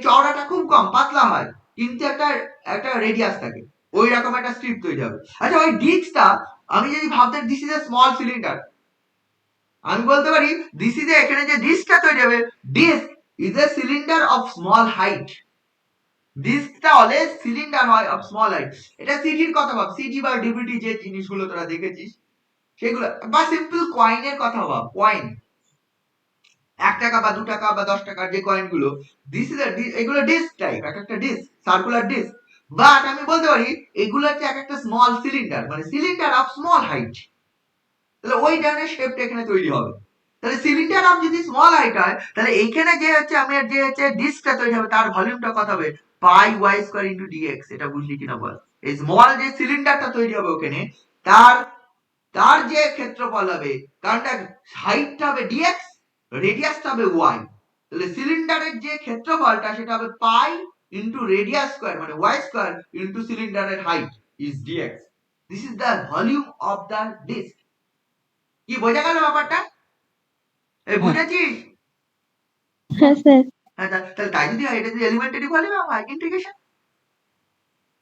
চওড়াটা খুব কম, পাতলা হয়, কিন্তু একটা রেডিয়াস থাকে, ওই রকম একটা স্ট্রিপ তৈরি হবে। আচ্ছা, ওই ডিস্কটা আমি যদি ভাবতে this is a small cylinder, আমি বলতে পারি দিস ইজ এখানে যে ডিস্কটা তৈরি হবে, disc is a cylinder of small height. ডিস্কটা অলওয়েজ সিলিন্ডার হয় অফ স্মল হাইট। এটা সিডির কথা ভাব, সিডি বা ডিভিডি যে জিনিসগুলো তোরা দেখেছিস সেগুলো, বা সিম্পল কয়েনের কথা ভাব, কয়েন 1 টাকা বা 2 টাকা বা 10 টাকার যে কয়েন গুলো, দিস ইজ এগুলো ডিস্ক টাইপ, একটা ডিস্ক, সার্কুলার ডিস্ক। বাট আমি বলতে পারি এগুলো হচ্ছে একটা স্মল সিলিন্ডার, মানে সিলিন্ডার অফ স্মল হাইট। তাহলে ওই ধরনের শেপটা এখানে তৈরি হবে। তাহলে সিলিন্ডার অফ যদি স্মল হাইট হয়, তাহলে এইখানে যে হচ্ছে আমি যে হচ্ছে ডিস্কটা তৈরি হবে, তার ভলিউমটা কত হবে? পাই ওয়াই স্কয়ার ইনটু ডিএক্স। এটা বুঝলি কিনা বল? এই স্মল যে সিলিন্ডারটা তৈরি হবে ওখানে, তার যে ক্ষেত্রফল হবে, কারণ দেখ হাইটটা হবে ডিএক্স, রেডিয়াসটা হবে ওয়াই। তাহলে সিলিন্ডারের যে ক্ষেত্রফলটা সেটা হবে পাই ইনটু রেডিয়াস স্কয়ার, মানে ওয়াই স্কয়ার ইনটু সিলিন্ডারের height is dx. This is the volume of the disc. কি বোঝা গেল ব্যাপারটা? এই বুঝেছিস? হ্যাঁ স্যার। হ্যাঁ, তাহলে তাই যদি হয়, এটা যদি এলিমেন্টারি ভলিউম হয়, ইন্টিগ্রেশন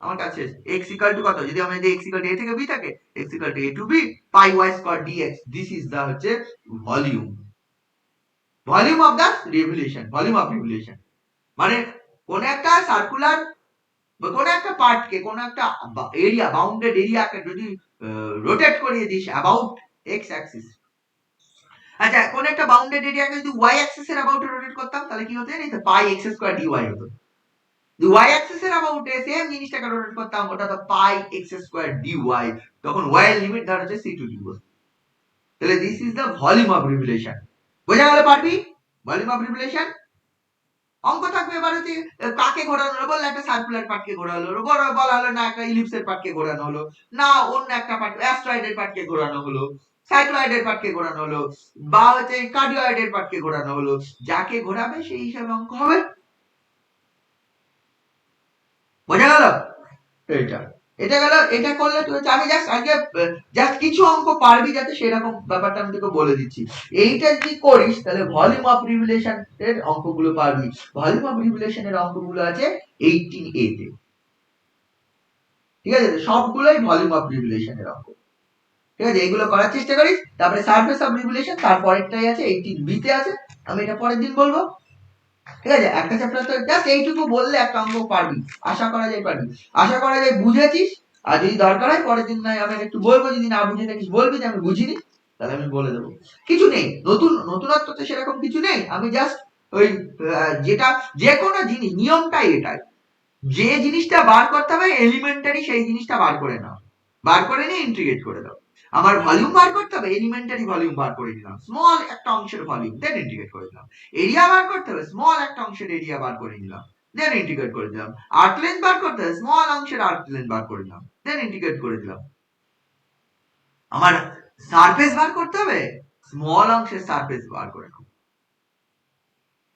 আমার কাছে x ইকুয়াল টু কত? যদি আমরা x ইকুয়াল টু a থেকে b থাকে, x equal to a to b pi y square dx। This is the হচ্ছে volume, volume of the revolution, volume of revolution. মানে কোন একটা সার্কুলার বা কোন একটা পার্টকে, কোন একটা এরিয়া, বাউন্ডেড এরিয়াকে যদি রোটেট করিয়ে দিস অ্যাবাউট x অ্যাক্সিস, আচ্ছা কোন একটা বাউন্ডেড এরিয়াকে যদি y অ্যাক্সিস এর অ্যাবাউট রোটেট করতাম, তাহলে কি হতো জানিস? পাই x স্কয়ার dy হতো। y অ্যাক্সিস এর অ্যাবাউটে সেম জিনিসটাকে রোটেট করতাম, ওটা তো পাই x স্কয়ার dy। তখন y এর লিমিট ধরা হচ্ছে c টু d। তাহলে this is the volume of revolution. বোঝা গেল পারবি? ভলিউম অফ রিভলিউশন অঙ্ক থাকবে। এবার হচ্ছে কাকে ঘোরানো হলো, বললে একটা সার্কুলার পার্টকে ঘোরানো হলো, বলা হলো না একটা ইলিপসের পার্টকে ঘোরানো হলো, না অন্য একটা পার্ট অ্যাস্ট্রয়েডের পার্টকে ঘোরানো হলো, সাইক্লয়েডের পার্টকে ঘোরানো হলো, বা হচ্ছে কার্ডিওয়েডের পার্টকে ঘোরানো হলো, যাকে ঘোরাবে সেই হিসাবে অঙ্ক হবে। বোঝা গেল? এটা গেল। এটা করলে তুই, আমি জাস্ট কিছু অঙ্ক পারবি যাতে সেরকম ব্যাপারটা আমি তোকে বলে দিচ্ছি। এইটা যদি করিস তাহলে ভলিউম অফ রিভলিউশন এর অঙ্কগুলো পারবি। ভলিউম অফ রিভলিউশন এর অঙ্কগুলো আছে 18a তে, ঠিক আছে? সবগুলোই ভলিউম অফ রিভলিউশন এর অঙ্ক, ঠিক আছে? এগুলো করার চেষ্টা করিস। তারপরে সারফেস অফ রিভলিউশন তারপরেরটাই আছে, 18b তে আছে, আমি এটা পরের দিন বলবো, ঠিক আছে? একটা চ্যাপ্টার তো জাস্ট এইটুকু বললে একটা অঙ্ক পারবি, আশা করা যায় পারবি, আশা করা যায় বুঝেছিস। আর যদি দরকার হয় পরের দিন নয় আমি একটু বলবো, যদি না বুঝে থাকিস বলবি যে আমি বুঝিনি, তাহলে আমি বলে দেবো। কিছু নেই, নতুনত্ব তো সেরকম কিছু নেই। আমি জাস্ট ওই যেটা যে কোনো জিনিস নিয়মটাই এটাই, যে জিনিসটা বার করতে হবে এলিমেন্টারি, সেই জিনিসটা বার করে নাও, বার করে নিয়ে ইন্টিগ্রেট করে দাও। আমার ভলিউম বার করতে হবে, এলিমেন্টারি ভলিউম বার করে দিলাম, স্মল একটা অংশের ভলিউম, দেন ইন্টিগ্রেট করে দিলাম। এরিয়া বার করতে হবে, স্মল একটা অংশের এরিয়া বার করে নিলাম, দেন ইন্টিগ্রেট করে দিলাম। আর্ক লেন্থ বার করতে হবে, স্মল অংশের আর্ক লেন্থ বার করে দিলাম, দেন ইন্টিগ্রেট করে দিলাম। আমার সারফেস বার করতে হবে, স্মল অংশের সারফেস বার করে নাও।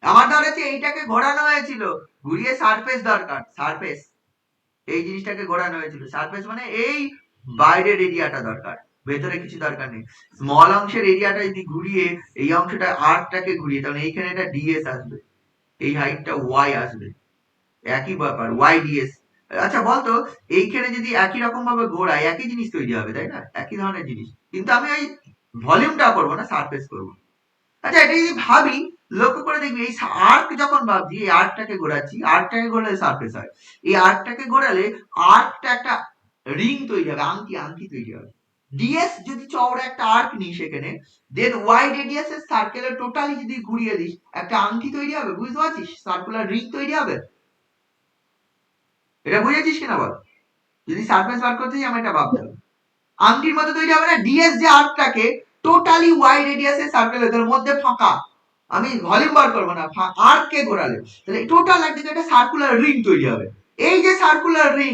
আমার ধরে এইটাকে ঘোরানো হয়েছিল, ঘুরিয়ে সারফেস দরকার, সারফেস এই জিনিসটাকে ঘোরানো হয়েছিল, সারফেস মানে এই বাইরের এরিয়াটা দরকার, ভেতরে কিছু দরকার নেই। স্মল অংশের এরিয়াটা যদি ঘুরিয়ে এই অংশটা আর্কটাকে ঘুরিয়ে, তাহলে এইখানে এটা ডিএস আসবে, এই হাইটটা ওয়াই আসবে, একই ব্যাপার ওয়াই ডিএস। আচ্ছা বলতো এইখানে যদি একই রকম ভাবে ঘোরাই একই জিনিস তৈরি হবে, তাই না? একই ধরনের জিনিস, কিন্তু আমি ওই ভলিউমটা করবো না, সারফেস করবো। আচ্ছা এটা যদি ভাবি, লক্ষ্য করে দেখবি এই আর্ক যখন ভাবছি, এই আর্কটাকে ঘোরাচ্ছি, আর্কটাকে ঘোরালে সারফেস হয়, এই আর্কটাকে ঘোরালে আর্কটা একটা রিং তৈরি হবে, আংটি তৈরি হবে। ডিএস যদি চওড়া একটা আর্ক নিই সেখানে, দেন ওয়াই রেডিয়াস এর সার্কেলের টোটালি যদি ঘুরিয়ে দিস, একটা আংটি তৈরি হবে, বুঝতে পারছিস? সার্কুলার রিং তৈরি হবে। এটা বুঝেছিস কিনা বল? যদি সারফেস বার করতে যাই, আমি এটা ভাবতে হবে, আংটির মতো তৈরি হবে না? ডিএস যে আর্কটাকে টোটালি ওয়াই রেডিয়াস এর সার্কেলের মধ্যে ফাঁকা, আমি ভলিউম বার করবো না, আর্ককে ঘোরালে তাহলে টোটাল একদিকে একটা সার্কুলার রিং তৈরি হবে। এই যে সার্কুলার রিং,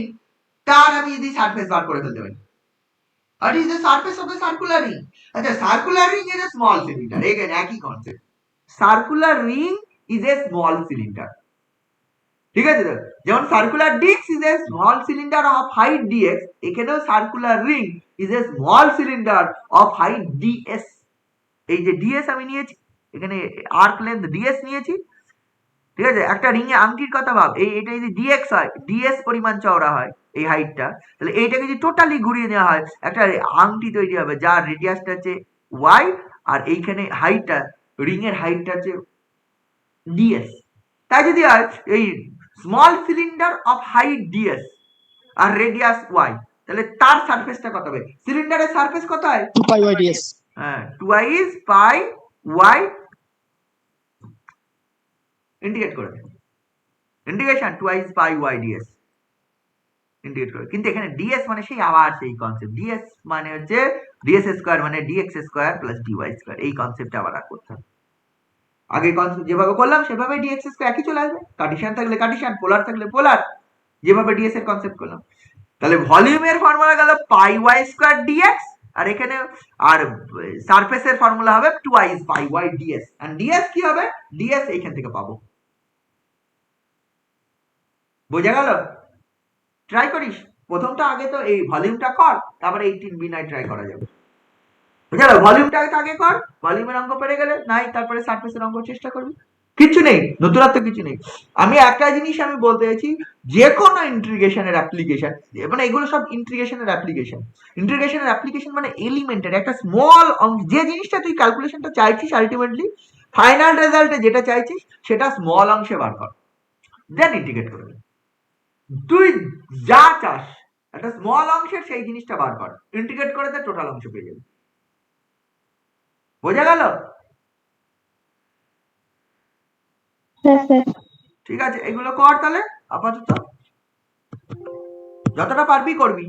তার আমি যদি সারফেস বার করে ফেলতে পারি, আর is the surface of the circular ring. আচ্ছা, circular ring is a small cylinder, এখানে একই concept, circular ring is a small cylinder, ঠিক আছে তো? যেমন circular disc is a small cylinder of height dx, এখানেও circular ring is a small cylinder of height ds। এই যে ds আমি নিয়েছি, এখানে আর্ক লেন্থ ds নিয়েছি, ঠিক আছে? একটা রিং এ আংটির কথা ভাব, এটা যদি dx হয়, ds পরিমাণ চওড়া হয় এই হাইটটা, তাহলে এইটাকে যদি টোটালি ঘুরিয়ে নেওয়া হয় একটা আংটি তৈরি হবে যার রেডিয়াসটা হচ্ছে y, আর এইখানে হাইটটা, রিং এর হাইটটা হচ্ছে ds। তাই যদি হয় এই small cylinder of height ds আর রেডিয়াস y, তাহলে তার সারফেসটা কত হবে? সিলিন্ডারের সারফেস কত হয়? 2 pi y ds। হ্যাঁ, 2 পাই y, ইন্ডিকেট করে ইন্টিগ্রেশন 2 পাই y ds ইন্ডিকেট করে। কিন্তু এখানে ds মানে সেই আবার সেই কনসেপ্ট, ds মানে হচ্ছে ds স্কয়ার মানে dx square plus dy square, এই কনসেপ্টটা আবার রাখ করতে হবে। আগে কনসেপ্ট যেভাবে করলাম সেভাবে dx স্কয়ার একই চলে আসবে, কার্টেসিয়ান থাকলে কার্টেসিয়ান, পোলার থাকলে পোলার, যেভাবে ds এর কনসেপ্ট করলাম। তাহলে ভলিউমের ফর্মুলা গেল পাই y স্কয়ার dx, আর এখানে আর সারফেসের ফর্মুলা হবে 2 পাই y ds, আর ds কি হবে? ds এইখান থেকে পাবো। বোঝা গেল? ট্রাই করিস, প্রথমটা আগে তো এই ভলিউমটা কর, তারপরে 18b9 ট্রাই করা যাবে। বুঝা গেল? ভলিউমটা আগে কর, ভলিউমের অঙ্ক পেরে গেলে নাই তারপরে সারফেসের অঙ্ক চেষ্টা করবি, কিছু নেই নতুনত্ব, কিছু নেই। আমি একটা জিনিস আমি বলতে চাইছি, যে কোনো ইন্টিগ্রেশনের অ্যাপ্লিকেশন, মানে এগুলো সব ইন্টিগ্রেশনের অ্যাপ্লিকেশন, ইন্টিগ্রেশনের অ্যাপ্লিকেশন মানে এলিমেন্টের একটা স্মল অঙ্ক, যে জিনিসটা তুই ক্যালকুলেশনটা চাইছিস আলটিমেটলি ফাইনাল রেজাল্টে যেটা চাইছিস সেটা স্মল অংশে বার কর, দেন ইন্টিগ্রেট করবি। তুই যা চাস একটা স্মল অংশের সেই জিনিসটা বার কর, ইন্টিগ্রেট করে দে, টোটাল অংশ পেয়ে যাবি। বোঝা গেল? হ্যাঁ স্যার। ঠিক আছে, এগুলো কর তাহলে আপাতত, যতটা পারবি করবি।